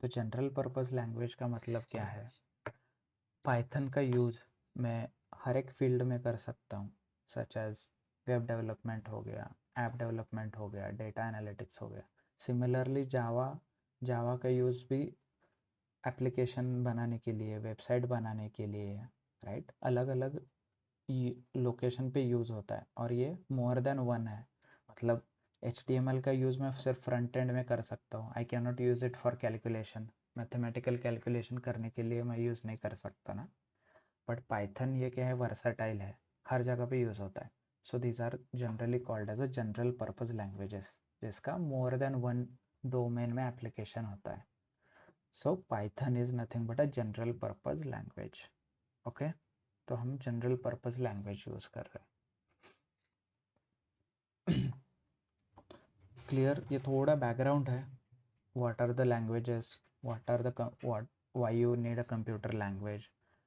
तो जनरल पर्पस लैंग्वेज का मतलब क्या है, पाइथन का यूज़ मैं हर एक फील्ड में कर सकता हूँ, सच एज वेब डेवलपमेंट हो गया, ऐप डेवलपमेंट हो गया, डेटा एनालिटिक्स हो गया। सिमिलरली जावा का यूज़ भी एप्लीकेशन बनाने के लिए, वेबसाइट बनाने के लिए, राइट, अलग अलग लोकेशन पे यूज़ होता है। और ये मोर देन वन है, मतलब HTML का यूज़ मैं सिर्फ फ्रंट एंड में कर सकता हूँ, I can not use it for calculation, mathematical calculation करने के लिए मैं यूज़ नहीं कर सकता ना। बट पाइथन ये क्या है, वर्साटाइल है, हर जगह पे यूज़ होता है। So these are generally called as a general purpose languages, जिसका मोर देन वन डोमेन में एप्लीकेशन होता है। So Python is nothing but a general purpose language. Okay, तो हम जनरल पर्पज लैंग्वेज यूज़ कर रहे हैं। क्लियर, ये थोड़ा बैकग्राउंड है, what are the languages, what are the what why you need a computer language,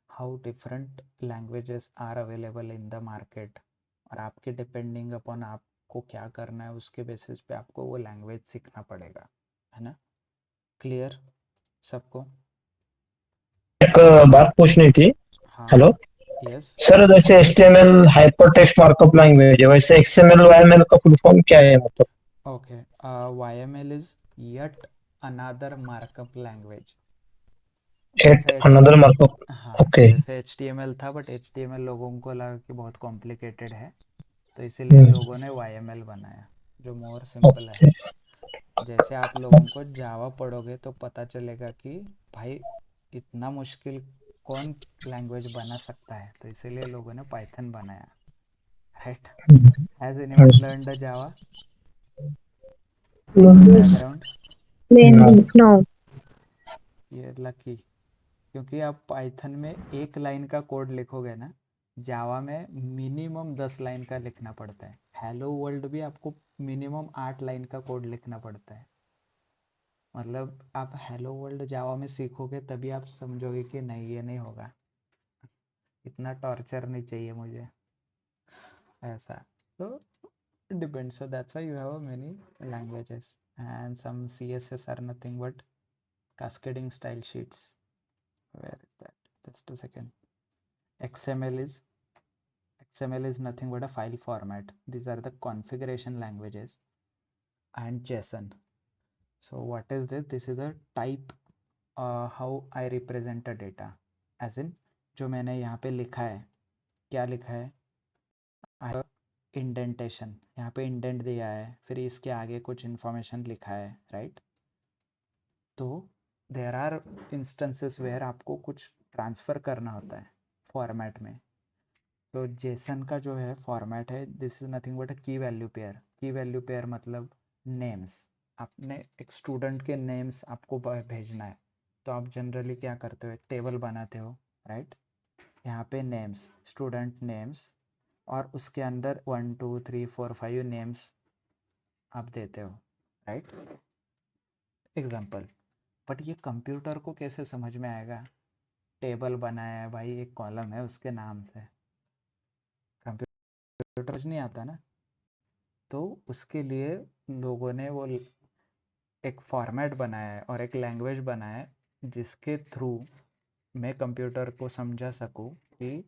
how different languages are available in the market, और आपके डिपेंडिंग अपॉन आपको क्या करना है उसके बेसिस पे आपको वो लैंग्वेज सीखना पड़ेगा, है ना। क्लियर सबको। एक बात पूछनी थी। हाँ। Hello yes. सर, जैसे HTML hyper text markup language है, वैसे XML YML का फुल फॉर्म क्या है मतलब? Okay, YML is yet another markup language। Yet जैसे अनदर मार्कअप। हाँ, ओके। जैसे HTML था, बट HTML लोगों को लगा कि बहुत कॉम्प्लिकेटेड है, तो इसीलिए लोगों ने YML बनाया, जो मोर सिंपल है। ओके। जैसे आप लोगों को जावा पढ़ोगे तो पता चलेगा कि भाई इतना मुश्किल कौन लैंग्वेज बना सकता है, तो इसीलिए लोगों ने पाइथन बनाया, right. Has anyone learned Java from Yes. Background? No. ये लकी, क्योंकि आप पाइथन में एक लाइन का कोड लिखोगे ना, जावा में मिनिमम 10 लाइन का लिखना पड़ता है। हेलो वर्ल्ड भी आपको मिनिमम 8 लाइन का कोड लिखना पड़ता है। मतलब आप हेलो वर्ल्ड जावा में सीखोगे तभी आप समझोगे कि नहीं ये नहीं होगा। इतना टॉर्चर नहीं चाहिए मुझे ऐसा. तो depends, so that's why you have many languages, and some CSS are nothing but cascading style sheets. Where is that? Just a second. XML is nothing but a file format. These are the configuration languages. And JSON. So what is this? This is a type how I represent a data. As in जो मैंने यहाँ पे लिखा है, क्या लिखा है? I have indentation. यहाँ पे इंडेंट दिया है, फिर इसके आगे कुछ इन्फॉर्मेशन लिखा है, राइट? तो देयर आर इंस्टेंसेस वेयर आपको कुछ ट्रांसफ़र करना होता है फॉर्मेट में. तो जेसन का जो है फॉर्मेट है, दिस इज नथिंग बट अ की वैल्यू पेयर. की वैल्यू पेयर मतलब नेम्स. आपने एक स्टूडेंट के नेम्स आपको भेजना है, तो आप जनरली क्या करते हो? टेबल बनाते हो, राइट? यहाँ पे नेम्स, स्टूडेंट नेम्स, और उसके अंदर 1 2 3 4 5 नेम्स आप देते हो, राइट? एग्जाम्पल. बट ये कंप्यूटर को कैसे समझ में आएगा? टेबल बनाया है भाई, एक कॉलम है उसके नाम से, कंप्यूटर नहीं आता ना. तो उसके लिए लोगों ने वो एक फॉर्मेट बनाया है और एक लैंग्वेज बनाया है जिसके थ्रू मैं कंप्यूटर को समझा सकूं कि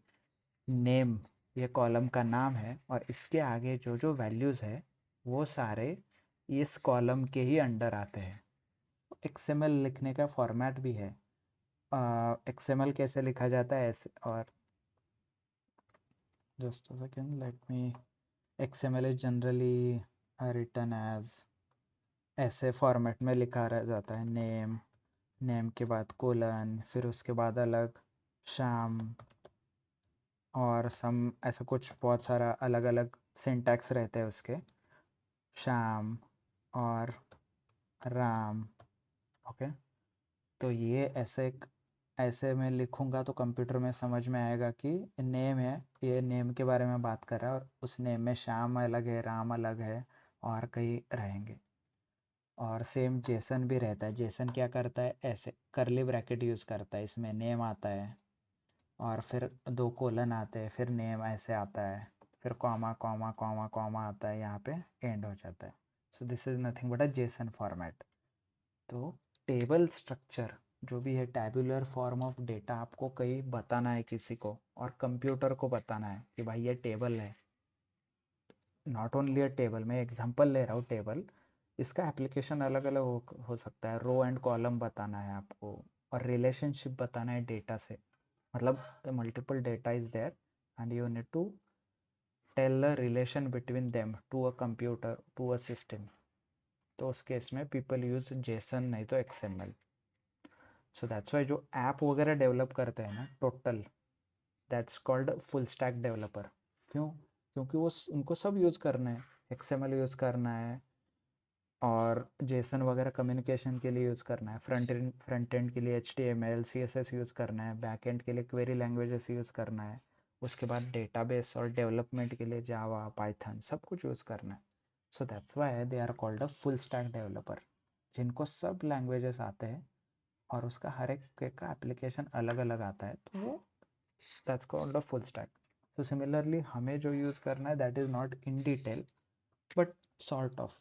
नेम ये कॉलम का नाम है और इसके आगे जो जो वैल्यूज़ है वो सारे इस कॉलम के ही अंडर आते हैं. XML लिखने का फॉर्मेट भी है. XML कैसे लिखा जाता है ऐसे, और just a second, let me. XML is generally written as, ऐसे फॉर्मेट में लिखा रह जाता है. नेम, नेम के बाद कोलन, फिर उसके बाद अलग शाम, और सम ऐसा कुछ बहुत सारा अलग अलग सिंटैक्स रहते हैं उसके. शाम और राम, ओके. तो ये ऐसे मैं लिखूंगा तो कंप्यूटर में समझ में आएगा कि नेम है, ये नेम के बारे में बात कर रहा है, और उस नेम में श्याम अलग है, राम अलग है, और कई रहेंगे. और सेम जेसन भी रहता है. जेसन क्या करता है? ऐसे करली ब्रैकेट यूज़ करता है, इसमें नेम आता है और फिर 2 कोलन आते हैं, फिर नेम ऐसे आता है, फिर कॉमा कॉमा कॉमा कॉमा आता है, यहाँ पे एंड हो जाता है. So this is nothing but a JSON format. तो टेबल स्ट्रक्चर जो भी है, टैबुलर फॉर्म ऑफ डेटा, आपको कहीं बताना है किसी को और कंप्यूटर को बताना है कि भाई ये टेबल है. नॉट ओनली अ टेबल, मैं एग्जांपल ले रहा हूँ टेबल, इसका एप्लीकेशन अलग अलग हो सकता है. रो एंड कॉलम बताना है आपको, और रिलेशनशिप बताना है डेटा से. मतलब multiple data is there and you need to tell the relation between them to a computer, to a system. तो उस केस में पीपल यूज जेसन, नहीं तो XML. सो दैट्स वाई जो ऐप वगैरह डेवलप करते हैं ना, total, that's called full stack developer. क्यों? क्योंकि वो उनको सब यूज़ करना है. XML यूज़ करना है, और जेसन वगैरह कम्युनिकेशन के लिए यूज़ करना है. फ्रंट एंड के लिए HTML CSS यूज़ करना है. बैक एंड के लिए क्वेरी लैंग्वेजेस यूज़ करना है. उसके बाद डेटाबेस और डेवलपमेंट के लिए जावा, पाइथन, सब कुछ यूज़ करना है. So that's why they are called a full stack developer, जिनको सब लैंग्वेजेस आते हैं और उसका हर एक का एप्लीकेशन अलग अलग आता है, तो वो that's called a full stack. So similarly हमें जो यूज़ करना है that is not in detail but sort of,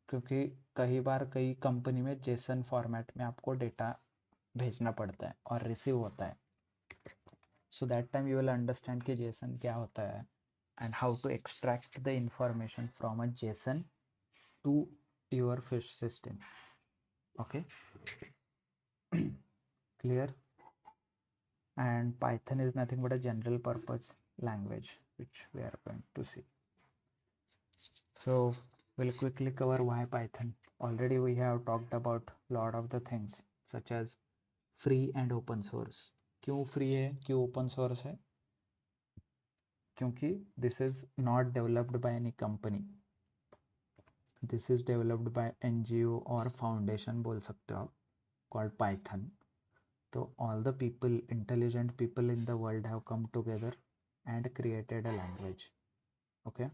क्योंकि कई बार कई कंपनी में जेसन फॉर्मेट में आपको डेटा भेजना पड़ता है और रिसीव होता है. So that time you will understand कि जेसन क्या होता है and how to extract the information from a JSON to your fish system. Okay, clear? And Python is nothing but a general purpose language which we are going to see. So we'll quickly cover why Python. Already we have talked about lot of the things such as free and open source. क्यों free है, क्यों open source है? क्योंकि this is not developed by any company. This is developed by NGO or foundation बोल सकते हो आप, called Python. So all the people, intelligent people in the world have come together and created a language. Okay,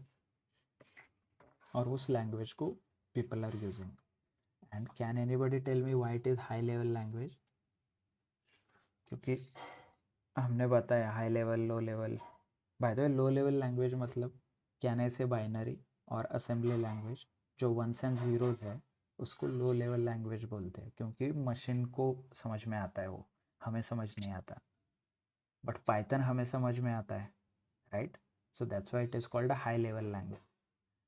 और उस language को people are using. And can anybody tell me why it is high level language? क्योंकि हमने बताया high level, low level. Bye the way low level language मतलब कहने से binary और असेंबली लैंग्वेज जो वंस एंड जीरोज है उसको लो लेवल लैंग्वेज बोलते हैं, क्योंकि मशीन को समझ में आता है, वो हमें समझ नहीं आता। बट पाइथन हमें समझ में आता है, right? So that's why it is called a high level language.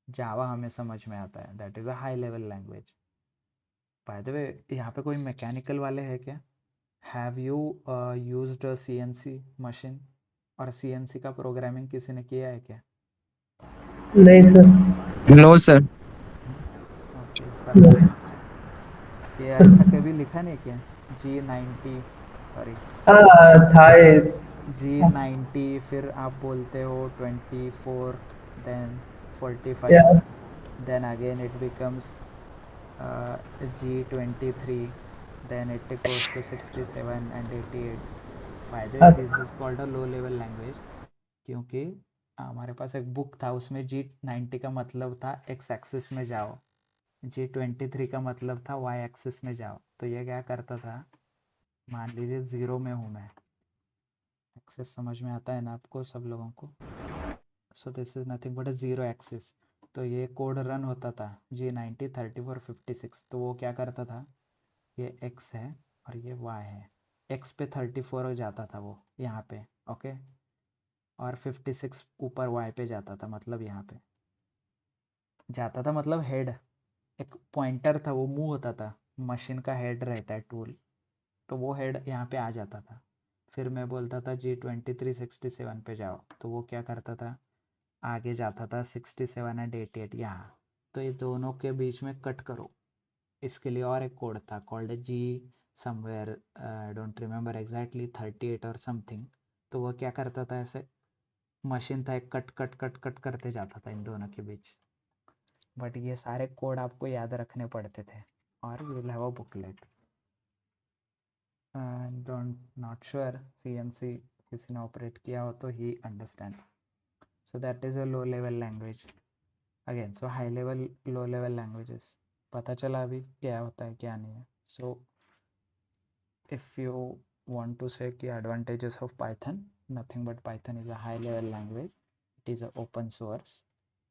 Java हमें समझ में आता है, that is a high level language. By the way यहाँ पे कोई मैकेनिकल वाले हैं क्या? Have you used CNC machine और सीएनसी का प्रोग्रामिंग किसी ने किया है क्या? नहीं सर। No sir. ओके, सब ने सोचा। ये ऐसा कभी लिखा नहीं क्या? G90, सॉरी, हाँ था ये। G90, फिर आप बोलते हो 24, देन 45, या then again it becomes G23, then it goes to 67 and 88. By the way, this is called a low level language, क्योंकि हमारे पास एक बुक था, उसमें G90 का मतलब था एक्स एक्सिस में जाओ, G23 का मतलब था वाई एक्सिस में जाओ। तो ये क्या करता था, मान लीजिए जीरो में हूँ मैं, एक्सिस समझ में आता है ना आपको सब लोगों को? सो this is nothing but a zero axis. तो ये कोड रन होता था G90 34 56। तो वो क्या करता था, ये x है और ये y है, x पे 34 हो जाता था वो यहाँ पे, ओके, और 56 ऊपर y पे जाता था, मतलब यहाँ पे जाता था, मतलब हेड, एक पॉइंटर था, वो मूव होता था, मशीन का हेड रहता है टूल, तो वो हेड यहाँ पे आ जाता था। फिर मैं बोलता था G23 67 पे जाओ, तो वो क्या करता था, आगे जाता था 67 एंड 88 यहाँ। तो ये दोनों के बीच में कट करो, इसके लिए और एक कोड था called G somewhere, don't remember exactly, 38 और समथिंग। तो वो क्या करता था, ऐसे मशीन था, एक कट कट कट कट करते जाता था इन दोनों के बीच। बट ये सारे कोड आपको याद रखने पड़ते थे, और you will have a booklet. Don't, not sure, CNC किसी ने ऑपरेट किया हो तो ही understand. So that is a low level language again. So high level, low level languages पता चला अभी क्या होता है क्या नहीं है। So if you want to say the advantages of Python, nothing but Python is a high level language, it is a open source,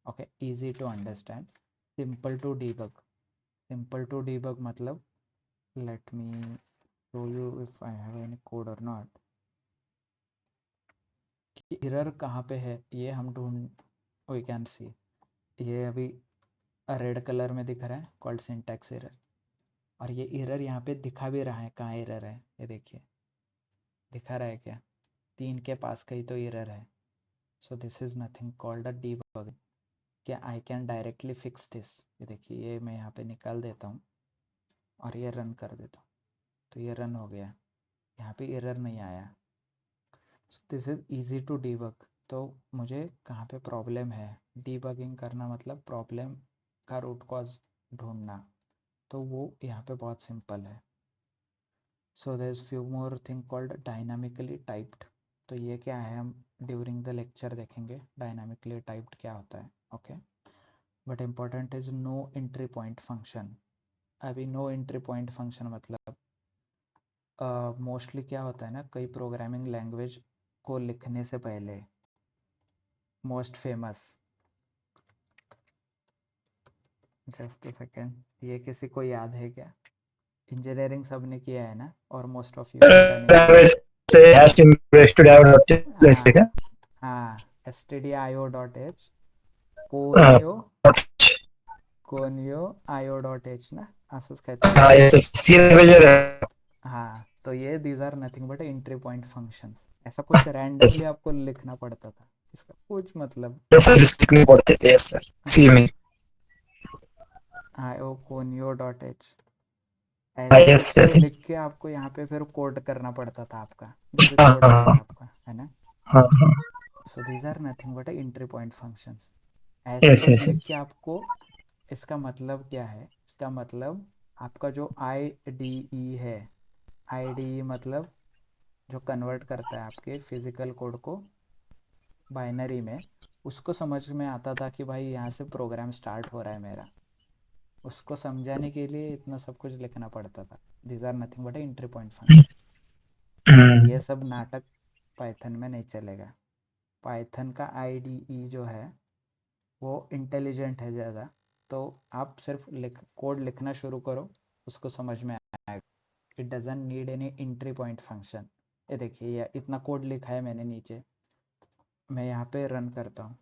okay, easy to understand, simple to debug। simple to debug मतलब, let me show you if I have any code or not, कि error कहाँ पे है ये हम ढूंढ, we can see, ये अभी रेड कलर में दिख रहा है कॉल्ड सिंटैक्स एरर, और ये एरर यहाँ पे दिखा भी रहा है कहाँ एरर है, ये देखिए दिखा रहा है क्या, 3 के पास का ही तो एरर है। So this is nothing called a debug, क्या I can directly fix this. ये देखिए, ये मैं यहाँ पे निकाल देता हूँ और ये रन कर देता हूँ, तो ये रन हो गया, यहाँ पे एरर नहीं आया। This is easy to debug. तो मुझे कहाँ पे प्रॉब्लम है, डीबगिंग करना मतलब प्रॉब्लम का रूट कॉज ढूंढना, तो वो यहाँ पे बहुत सिंपल है। So there is few more thing called dynamically typed. तो ये क्या है, हम ड्यूरिंग द लेक्चर देखेंगे डायनामिकली टाइप्ड क्या होता है, okay. But important is no entry point function. अभी नो एंट्री पॉइंट फंक्शन मतलब मोस्टली क्या होता है ना, कई प्रोग्रामिंग लैंग्वेज को लिखने से पहले, most famous, just a second, ये किसी को याद है क्या? इंजीनियरिंग सब ने किया है ना, और most of you have done language engineering. से हैश इन्वेस्ट ऐसे हाँ क्या? हाँ, stdio.h, हाँ, कोनियो, कोनियो io.h ना, असंच काहीतरी हाँ, आहे. ये सी लैंग्वेज है। हाँ, तो ये these are nothing but entry point functions. ऐसा कुछ रैंडमली आपको लिखना पड़ता था, इसका कुछ मतलब। फाइल्स लिखने पड़ते थे सर सी हाँ, में। io कोनियो डॉट एच, हाँ, ऐसे यस, कुछ तो यस। लिख के आपको यहाँ पे फिर कोड करना पड़ता था आपका, जो भी हाँ, कोड हाँ, रहेगा आपका, है ना। हाँ, हाँ, so these are nothing but entry point functions. ऐसे यस, कुछ यस, लिख यस। के आपको, इसका मतलब क्या है, इसका मतलब आपका जो आई डी ई है, आई डी ई मतलब जो कन्वर्ट करता है आपके फिजिकल कोड को बाइनरी में, उसको समझ में आता था कि भाई यहाँ से प्रोग्राम स्टार्ट हो रहा है मेरा, उसको समझाने के लिए इतना सब कुछ लिखना पड़ता था। These are nothing but entry point function. But hmm, ये सब नाटक पाइथन में नहीं चलेगा। पाइथन का IDE जो है वो इंटेलिजेंट है ज़्यादा, तो आप सिर्फ कोड लिखना शुरू करो, उसको समझ में आएगा। It doesn't need any entry point function. ये देखिए, ये इतना कोड लिखा है मैंने नीचे, मैं यहाँ पे रन करता हूँ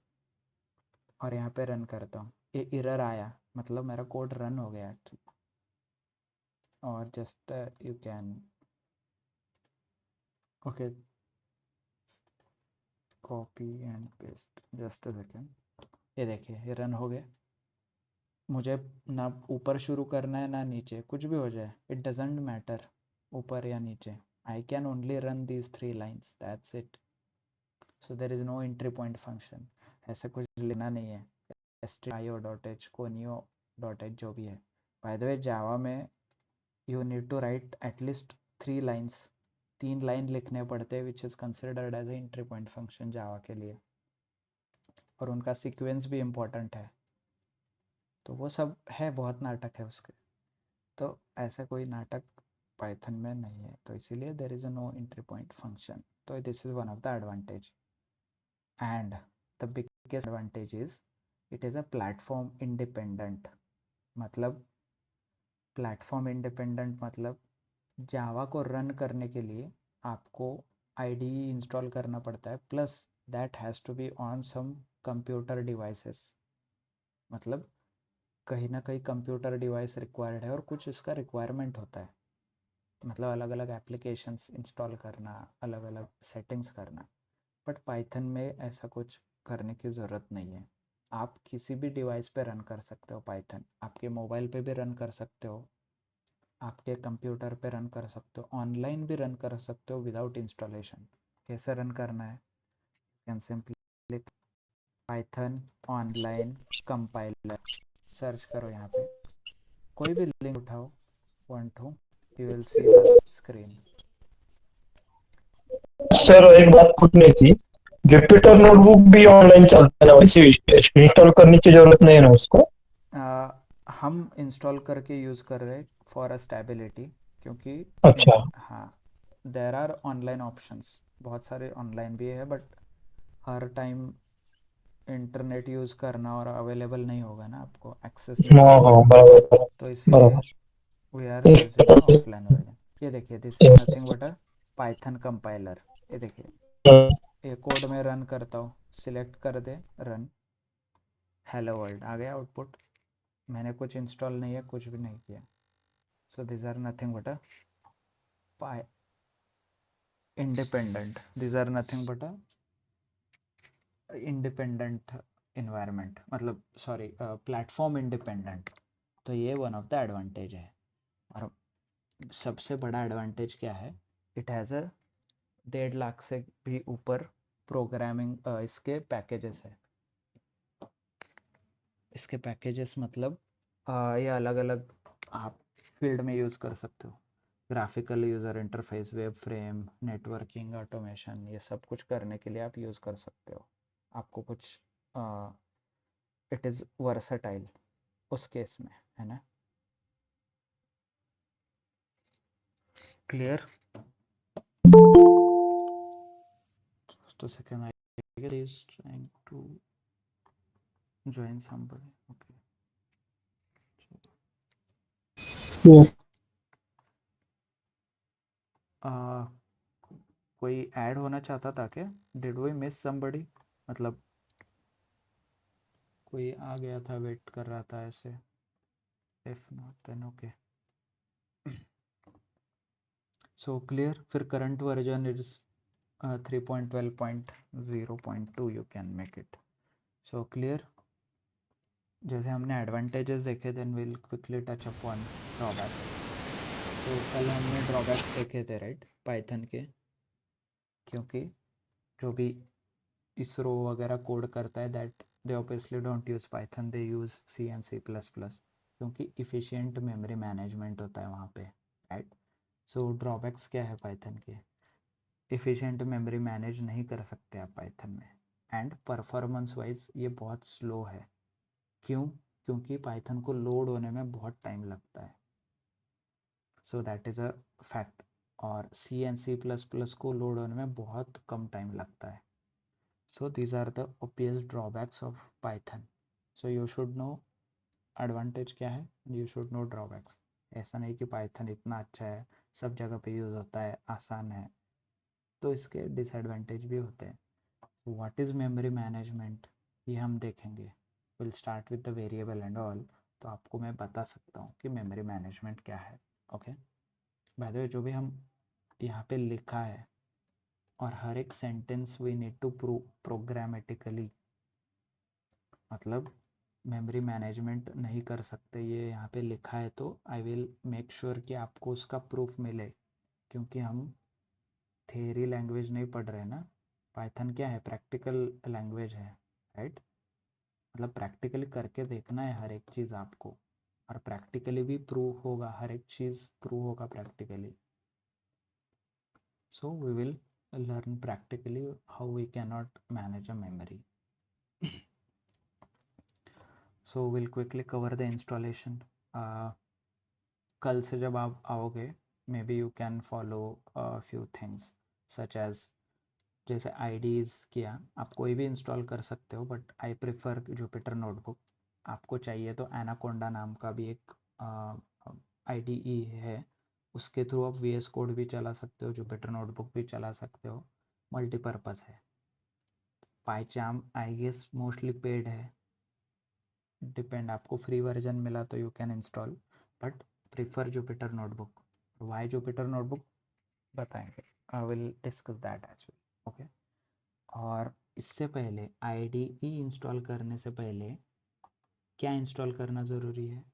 और यहाँ पे रन करता हूँ, ये एरर आया, मतलब मेरा कोड रन हो गया। और just you can okay copy and paste, just a second. ये देखिए ये रन हो गया। मुझे ना ऊपर शुरू करना है ना नीचे, कुछ भी हो जाए, इट डजेंट मैटर ऊपर या नीचे। I can only run these 3 lines, that's it. So there is no entry point function, ऐसा कुछ लिखना नहीं है। stio.h conio.h जो भी है। बाय द वे जावा में you need to write at least 3 lines, 3 line लिखने पड़ते हैं, which is considered as a entry point function Java के लिए, और उनका सीक्वेंस भी इम्पोर्टेंट है। तो वो सब है, बहुत नाटक है उसके। तो ऐसा कोई नाटक पाइथन में नहीं है, तो इसीलिए there is a no entry point function. तो this is one of the advantage. And the biggest advantage is it is a platform independent. मतलब प्लेटफॉर्म इंडिपेंडेंट मतलब जावा को रन करने के लिए आपको IDE इंस्टॉल करना पड़ता है, plus that has to be on some computer devices. मतलब कहीं ना कहीं कंप्यूटर डिवाइस रिक्वायर्ड है और कुछ इसका रिक्वायरमेंट होता है, मतलब अलग अलग एप्लीकेशंस इंस्टॉल करना, अलग अलग सेटिंग्स करना। बट पाइथन में ऐसा कुछ करने की ज़रूरत नहीं है। आप किसी भी डिवाइस पे रन कर सकते हो पाइथन, आपके मोबाइल पे भी रन कर सकते हो, आपके कंप्यूटर पे रन कर सकते हो, ऑनलाइन भी रन कर सकते हो विदाउट इंस्टॉलेशन। कैसे रन करना है? Can simply Python online compiler search करो, यहाँ पे कोई भी लिंक उठाओ, 1 2, you will see the screen. Sir एक बात पूछनी थी, जुपिटर नोटबुक भी ऑनलाइन चलता है ना, वैसे इंस्टॉल करने की जरूरत नहीं है ना उसको? हम इंस्टॉल करके यूज़ कर रहे हैं फॉर अ स्टेबिलिटी, क्योंकि अच्छा। हाँ, देर आर ऑनलाइन ऑप्शंस, बहुत सारे ऑनलाइन भी है, but her time internet use करना और अवेलेबल नहीं होगा ना, आपको एक्सेस नहीं हाँ होगा, हाँ, बराबर तो इसीलिए बराबर। वी आर एक यूजिंग द ऑफलाइन वर्जन। ये देखिए, this is yes nothing yes. But a Python compiler. ये देखिए, ये कोड में रन करता हूँ, सिलेक्ट कर दे रन, हेलो वर्ल्ड आ गया आउटपुट। मैंने कुछ इंस्टॉल नहीं है, कुछ भी नहीं किया। So this are nothing but a pi independent, this are nothing but a independent environment, मतलब सॉरी प्लेटफॉर्म इंडिपेंडेंट। तो ये वन ऑफ द एडवांटेज है। और सबसे बड़ा एडवांटेज क्या है? इट हैज़ अ 1.5 लाख से भी ऊपर प्रोग्रामिंग इसके पैकेजेस है। इसके पैकेजेस मतलब ये अलग अलग आप फील्ड में यूज़ कर सकते हो। Graphical user interface, web frame, networking, automation, ये सब कुछ करने के लिए आप यूज़ कर सकते हो। आपको कुछ इट इज़ वर्सटाइल उस केस में, है ना? Clear? Just a second, I guess he is trying to join somebody. Okay. वो Uh, कोई ऐड होना चाहता था क्या? Did we miss somebody? मतलब कोई आ गया था, वेट कर रहा था ऐसे? If not then okay. So clear? फिर current version is 3.12.0.2, you can make it. So clear? जैसे हमने एडवांटेजेस देखे, then will quickly touch upon drawbacks. So कल हमने ड्रॉबैक्स देखे थे, राइट, पाइथन के। क्योंकि जो भी इसरो वगैरह कोड करता है, that they obviously don't use Python, they use C and C++, क्योंकि इफ़िशिएंट मेमोरी मैनेजमेंट होता है वहाँ पे, राइट। सो ड्रॉबैक्स क्या है पाइथन के? इफ़िशिएंट मेमोरी मैनेज नहीं कर सकते आप पाइथन में, एंड परफॉर्मेंस वाइज ये बहुत स्लो है। क्यों? क्योंकि पाइथन को लोड होने में बहुत टाइम लगता है। So that is a fact. और सी एंड सी प्लस प्लस को लोड होने में बहुत कम टाइम लगता है. So these are the obvious drawbacks of Python. So you should know advantage क्या है, you should know drawbacks. ऐसा नहीं कि Python इतना अच्छा है, सब जगह पे यूज़ होता है, आसान है, तो इसके डिसएडवांटेज भी होते हैं. What is memory management, ये हम देखेंगे. We'll start with the variable and all. तो आपको मैं बता सकता हूँ कि memory management क्या है. Okay? By the way, जो भी हम यहाँ पे लिखा है और हर एक sentence we need to programmatically, मतलब मेमोरी मैनेजमेंट नहीं कर सकते, ये यहाँ पे लिखा है तो आई विल मेक श्योर कि आपको उसका प्रूफ मिले, क्योंकि हम थियरी लैंग्वेज नहीं पढ़ रहे ना. पाइथन क्या है, प्रैक्टिकल लैंग्वेज है, राइट. मतलब प्रैक्टिकली करके देखना है हर एक चीज़ आपको, और प्रैक्टिकली भी प्रूव होगा, हर एक चीज़ प्रूव होगा practically. So we will learn practically how we cannot manage a memory. So we'll quickly cover the installation. कल से जब आप आओगे, maybe you can follow few things such as, जैसे IDEs किया, आप कोई भी इंस्टॉल कर सकते हो, but I prefer Jupyter notebook. आपको चाहिए तो एनाकोंडा नाम का भी एक IDE है, उसके थ्रू आप VS कोड भी चला सकते हो, जुपिटर नोटबुक भी चला सकते हो, मल्टीपर्पज़ है. PyCharm I guess mostly paid है, डिपेंड, आपको फ्री वर्जन मिला तो you can install, but prefer Jupyter notebook. Why Jupyter notebook बताएंगे, I will discuss that as well. Okay. और इससे पहले IDE इंस्टॉल करने से पहले क्या इंस्टॉल करना ज़रूरी है?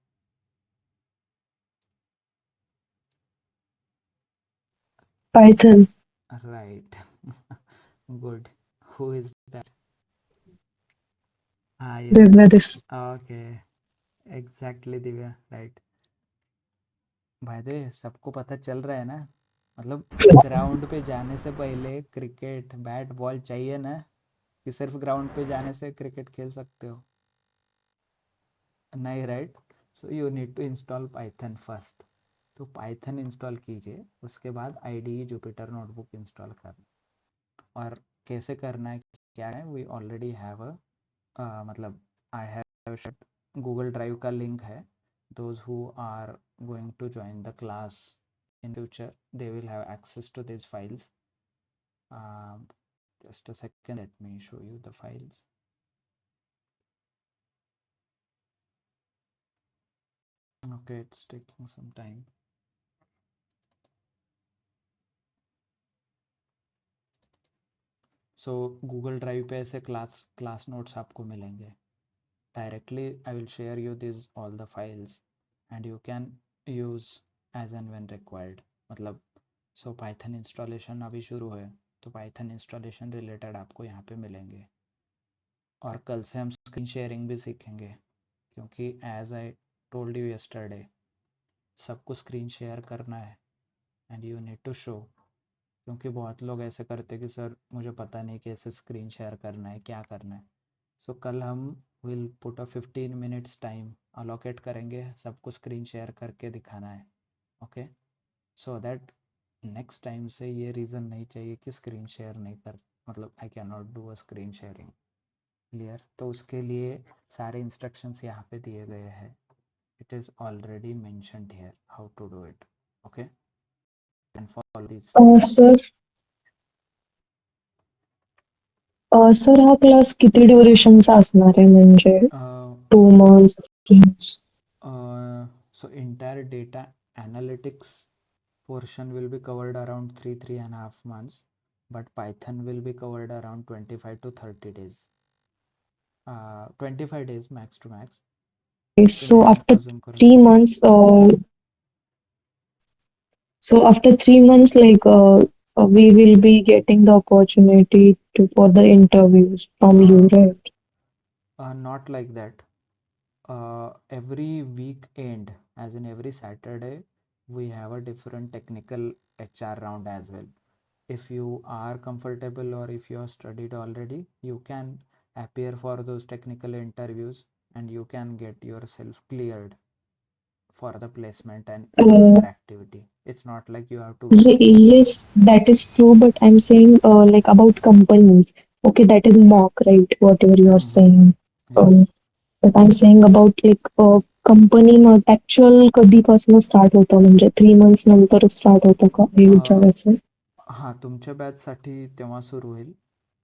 Python. Right. Good. Who is that? हाँ, ये Devnath. Okay, exactly Divya, right. भाई दे सबको पता चल रहा है ना, मतलब ग्राउंड पे जाने से पहले क्रिकेट बैट बॉल चाहिए ना, कि सिर्फ ग्राउंड पे जाने से क्रिकेट खेल सकते हो? नहीं, right. So you need to install Python first. तो पाइथन इंस्टॉल कीजिए, उसके बाद IDE जुपिटर नोटबुक इंस्टॉल करना. और कैसे करना है, क्या है, वी ऑलरेडी हैव मतलब आई हैव गूगल ड्राइव का लिंक है. Those who are going to join the class in future, they will have access to these files. Just a second, let me show you the files. Okay, it's taking some time. So Google Drive पे ऐसे class notes आपको मिलेंगे. Directly I will share you these all the files and you can use as and when required. मतलब so Python installation अभी शुरू है, तो Python installation related आपको यहाँ पे मिलेंगे. और कल से हम स्क्रीन शेयरिंग भी सीखेंगे, क्योंकि as I told you yesterday, सबको स्क्रीन शेयर करना है and you need to show. क्योंकि बहुत लोग ऐसे करते कि सर मुझे पता नहीं कैसे स्क्रीन शेयर करना है, क्या करना है. सो कल हम will put a 15 minutes time allocate करेंगे, सबको स्क्रीन शेयर करके दिखाना है. Okay. So that next time से ये रीज़न नहीं चाहिए कि स्क्रीन शेयर नहीं कर, मतलब I can not do a screen sharing. Clear? तो उसके लिए सारे इंस्ट्रक्शंस यहाँ पे दिए गए हैं. It is already mentioned here how to do it. Okay, and follow these steps. Sir sir हा क्लास किती ड्युरेशनचा असणार आहे, म्हणजे Uh, 2 months 3 months? so entire data analytics portion will be covered around 3.5 months, but Python will be covered around 25 to 30 days. 25 days max to max. So Estimate after assume करो 3 months, so after 3 months, like we will be getting the opportunity to for the interviews from you, right? not like that. Every week end, as in every Saturday, we have a different technical HR round as well. If you are comfortable or if you have studied already, you can appear for those technical interviews and you can get yourself cleared for the placement and any Uh, other activity. It's not like you have to wait. Yes, that is true, but I'm saying like about companies. Okay, that is mock, right? Whatever you are Mhm. saying. Yes. But I'm saying about like company mug actual कधीपासून start होतं म्हणजे 3 months नंतर start होतं का हे विचारायचं. हां, तुमच्या बॅचसाठी तेव्हा सुरू होईल.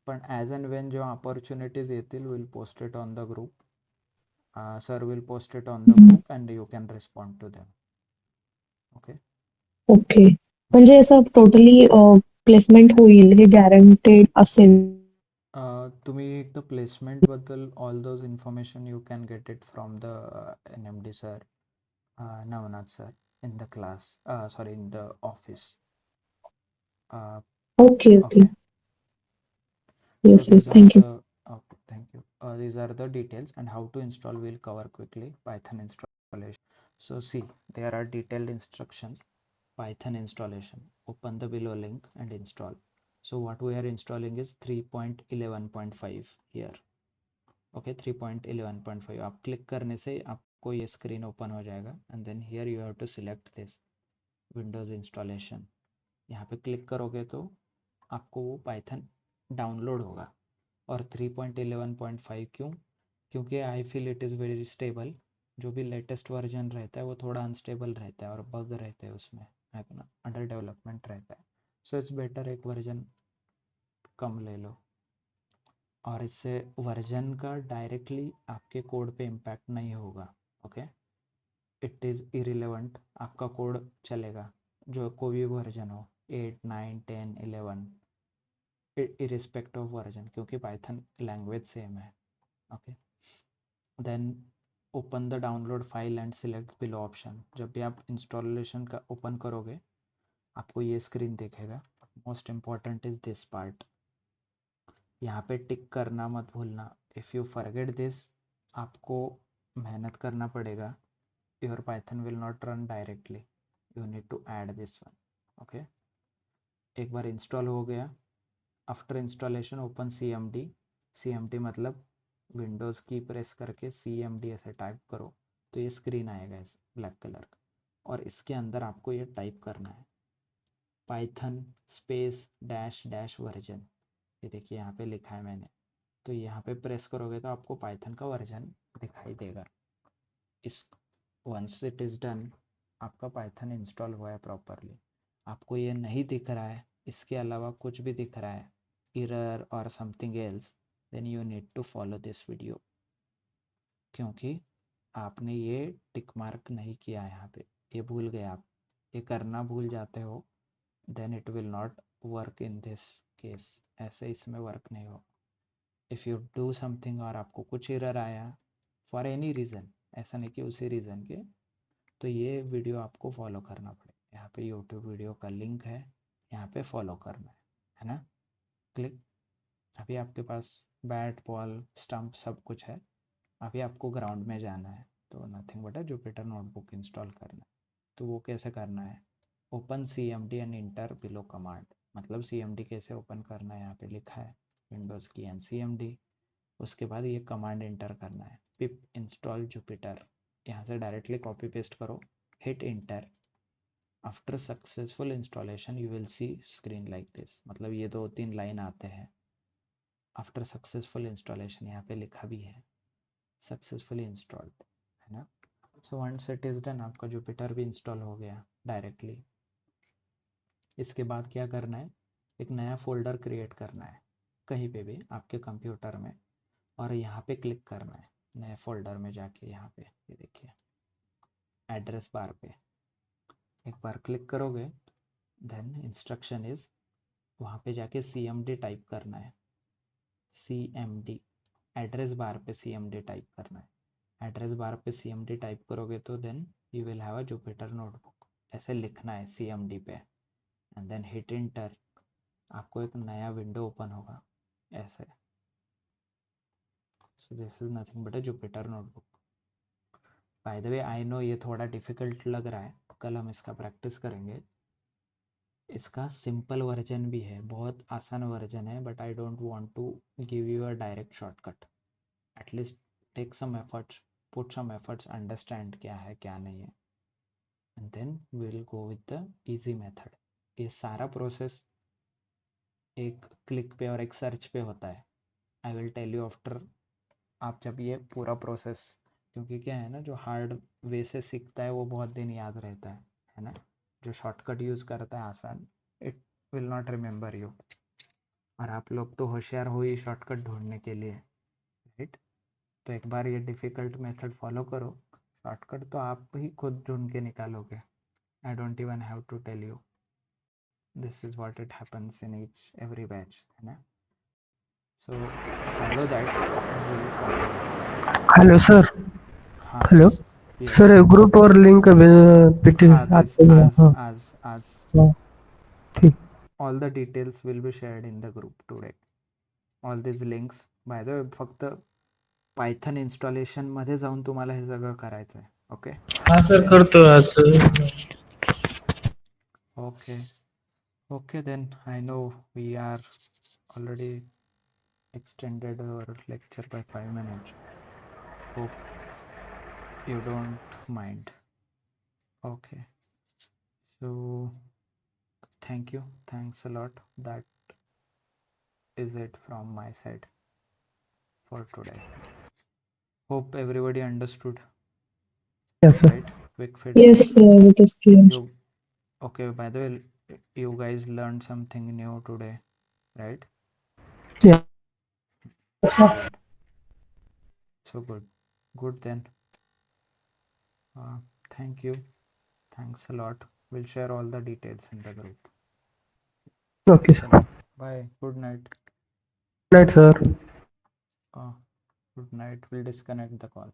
पण ॲज अँड वेन जेव्हा अपॉर्च्युनिटीज येतील will post it on the group. Sir will post it on the group and you can respond to them. Okay. Okay. म्हणजे असं टोटली प्लेसमेंट होईल हे गॅरंटेड असेल. तुम्ही एकदा प्लेसमेंटबद्दल all those information you can get it from the NMD sir, Navnath sir in the class, sorry, in the office. Okay okay. Okay. So yes yes. these are thank you. the okay, thank you. These are the details and how to install. We'll cover quickly Python installation. So see, there are detailed instructions. Python installation. Open the below link and install. So what we are installing is 3.11.5 here. Okay, 3.11.5. आप click करने से आपको ये screen open हो जाएगा and then here you have to select this Windows installation. यहाँ पे click करोगे तो आपको वो पाइथन डाउनलोड होगा. और 3.11.5 क्यों? क्योंकि I feel it is very stable. जो भी लेटेस्ट वर्जन रहता है वो थोड़ा अनस्टेबल रहता है और बग रहते हैं उसमें, है ना, अंडर डेवलपमेंट रहता है. सो इट्स बेटर एक वर्जन कम ले लो. और इससे वर्जन का डायरेक्टली आपके कोड पे इम्पैक्ट नहीं होगा. Okay, it is irrelevant. आपका कोड चलेगा जो कोई भी वर्जन हो, 8, 9, 10, 11, इरिस्पेक्ट ऑफ वर्जन, क्योंकि पाइथन लैंग्वेज सेम है. Okay, then open the download file and select below option. जब भी आप इंस्टॉलेशन का ओपन करोगे आपको ये स्क्रीन दिखेगा. Most important is this part. यहाँ पे टिक करना मत भूलना. इफ़ यू फॉरगेट दिस आपको मेहनत करना पड़ेगा. Your Python will not run directly. You need to add this one. Okay, एक बार इंस्टॉल हो गया. After installation open CMD. CMD मतलब विंडोज़ की प्रेस करके CMD ऐसे टाइप करो तो ये स्क्रीन आएगा ऐसे ब्लैक कलर का. और इसके अंदर आपको ये टाइप करना है Python space dash dash version. ये देखिए यहाँ पे लिखा है मैंने. तो यहाँ पे प्रेस करोगे तो आपको पाइथन का वर्जन दिखाई देगा. इस वंस इट इज़ डन आपका पाइथन इंस्टॉल हुआ है प्रॉपरली. आपको ये नहीं दिख रहा है, इसके अलावा कुछ भी दिख रहा है, error or something else, then you need to follow this video. क्योंकि आपने ये टिक मार्क नहीं किया है यहाँ पे, ये भूल गए आप. ये करना भूल जाते हो then it will not work in this case. ऐसे इसमें वर्क नहीं हो. if you do something और आपको कुछ error आया for any reason, ऐसा नहीं कि उसी रीज़न के, तो ये वीडियो आपको फॉलो करना पड़ेगा. यहाँ पे यूट्यूब वीडियो का लिंक है, यहाँ पे फॉलो करना है ना. क्लिक. अभी आपके पास बैट बॉल स्टंप सब कुछ है. अभी आपको ग्राउंड में जाना है तो nothing but Jupyter notebook install करना है. तो वो कैसे करना है? Open CMD and inter below command. मतलब CMD कैसे ओपन करना है यहाँ पे लिखा है, विंडोज़ की एंड CMD. उसके बाद ये कमांड इंटर करना है, पिप इंस्टॉल जुपिटर. यहाँ से डायरेक्टली कॉपी पेस्ट करो, hit inter. After successful installation you will see screen like this. मतलब ये 2-3 लाइन आते हैं. आफ्टर सक्सेसफुल इंस्टॉलेशन यहाँ पे लिखा भी है सक्सेसफुली इंस्टॉल्ड, है ना. So once it is done आपका जुपिटर भी इंस्टॉल हो गया डायरेक्टली. इसके बाद क्या करना है, एक नया फोल्डर क्रिएट करना है कहीं पे भी आपके कंप्यूटर में, और यहाँ पे क्लिक करना है नए फोल्डर में जाके. यहाँ पे ये देखिए एड्रेस बार पे एक बार क्लिक करोगे देन इंस्ट्रक्शन इज वहाँ पे जाके CMD टाइप करना है. CMD एड्रेस बार पे CMD टाइप करना है. एड्रेस बार पे CMD टाइप करोगे तो then you will have a Jupyter notebook. ऐसे लिखना है CMD पे एंड देन हिट इंटर. आपको एक नया विंडो ओपन होगा ऐसे. सो this is nothing but a Jupyter notebook. Bye the way I know ये थोड़ा डिफिकल्ट लग रहा है, कल हम इसका प्रैक्टिस करेंगे. इसका सिंपल वर्जन भी है, बहुत आसान वर्जन है, but I don't want to give you a direct shortcut. At least take some efforts, put some efforts, understand क्या है क्या नहीं है. and then we'll go with the easy method. ये सारा प्रोसेस एक क्लिक पे और एक सर्च पे होता है. I will tell you after. आप जब ये पूरा प्रोसेस, क्योंकि क्या है ना, जो हार्ड वे से सीखता है वो बहुत दिन याद रहता है ना. जो शॉर्टकट यूज़ करता है आसान, it will not remember you. और आप लोग तो होशियार हो ही शॉर्टकट ढूंढने के लिए, राइट. तो एक बार ये डिफ़िकल्ट मेथड फॉलो करो, शॉर्टकट तो आप ही खुद ढूंढ के निकालोगे. I don't even have to tell you. This is what it happens in each every batch, है ना. So follow that and will continue. Hello sir. हाँ हेलो yes. सर, ग्रुप और लिंक पिट आज हाँ आज आज हाँ, ठीक. all the details will be shared in the group today. All these links. By the way, फक्त पायथन इन्स्टॉलेशन मध्ये जाऊन तुम्हाला हे सगळं करायचं आहे. ओके हाँ सर, करतो आज. Okay okay then I know we are already extended our lecture by 5 minutes. Hope you don't mind. Okay, so thank you, thanks a lot. That is it from my side for today. Hope everybody understood, Yes sir. right? Quick feedback. Yes, it is clear. You okay? By the way, you guys learned something new today, right? Yeah. Good. So good then. Thank you, thanks a lot. We'll share all the details in the group. Okay sir. Bye, good night. Night sir. Good night. We'll disconnect the call.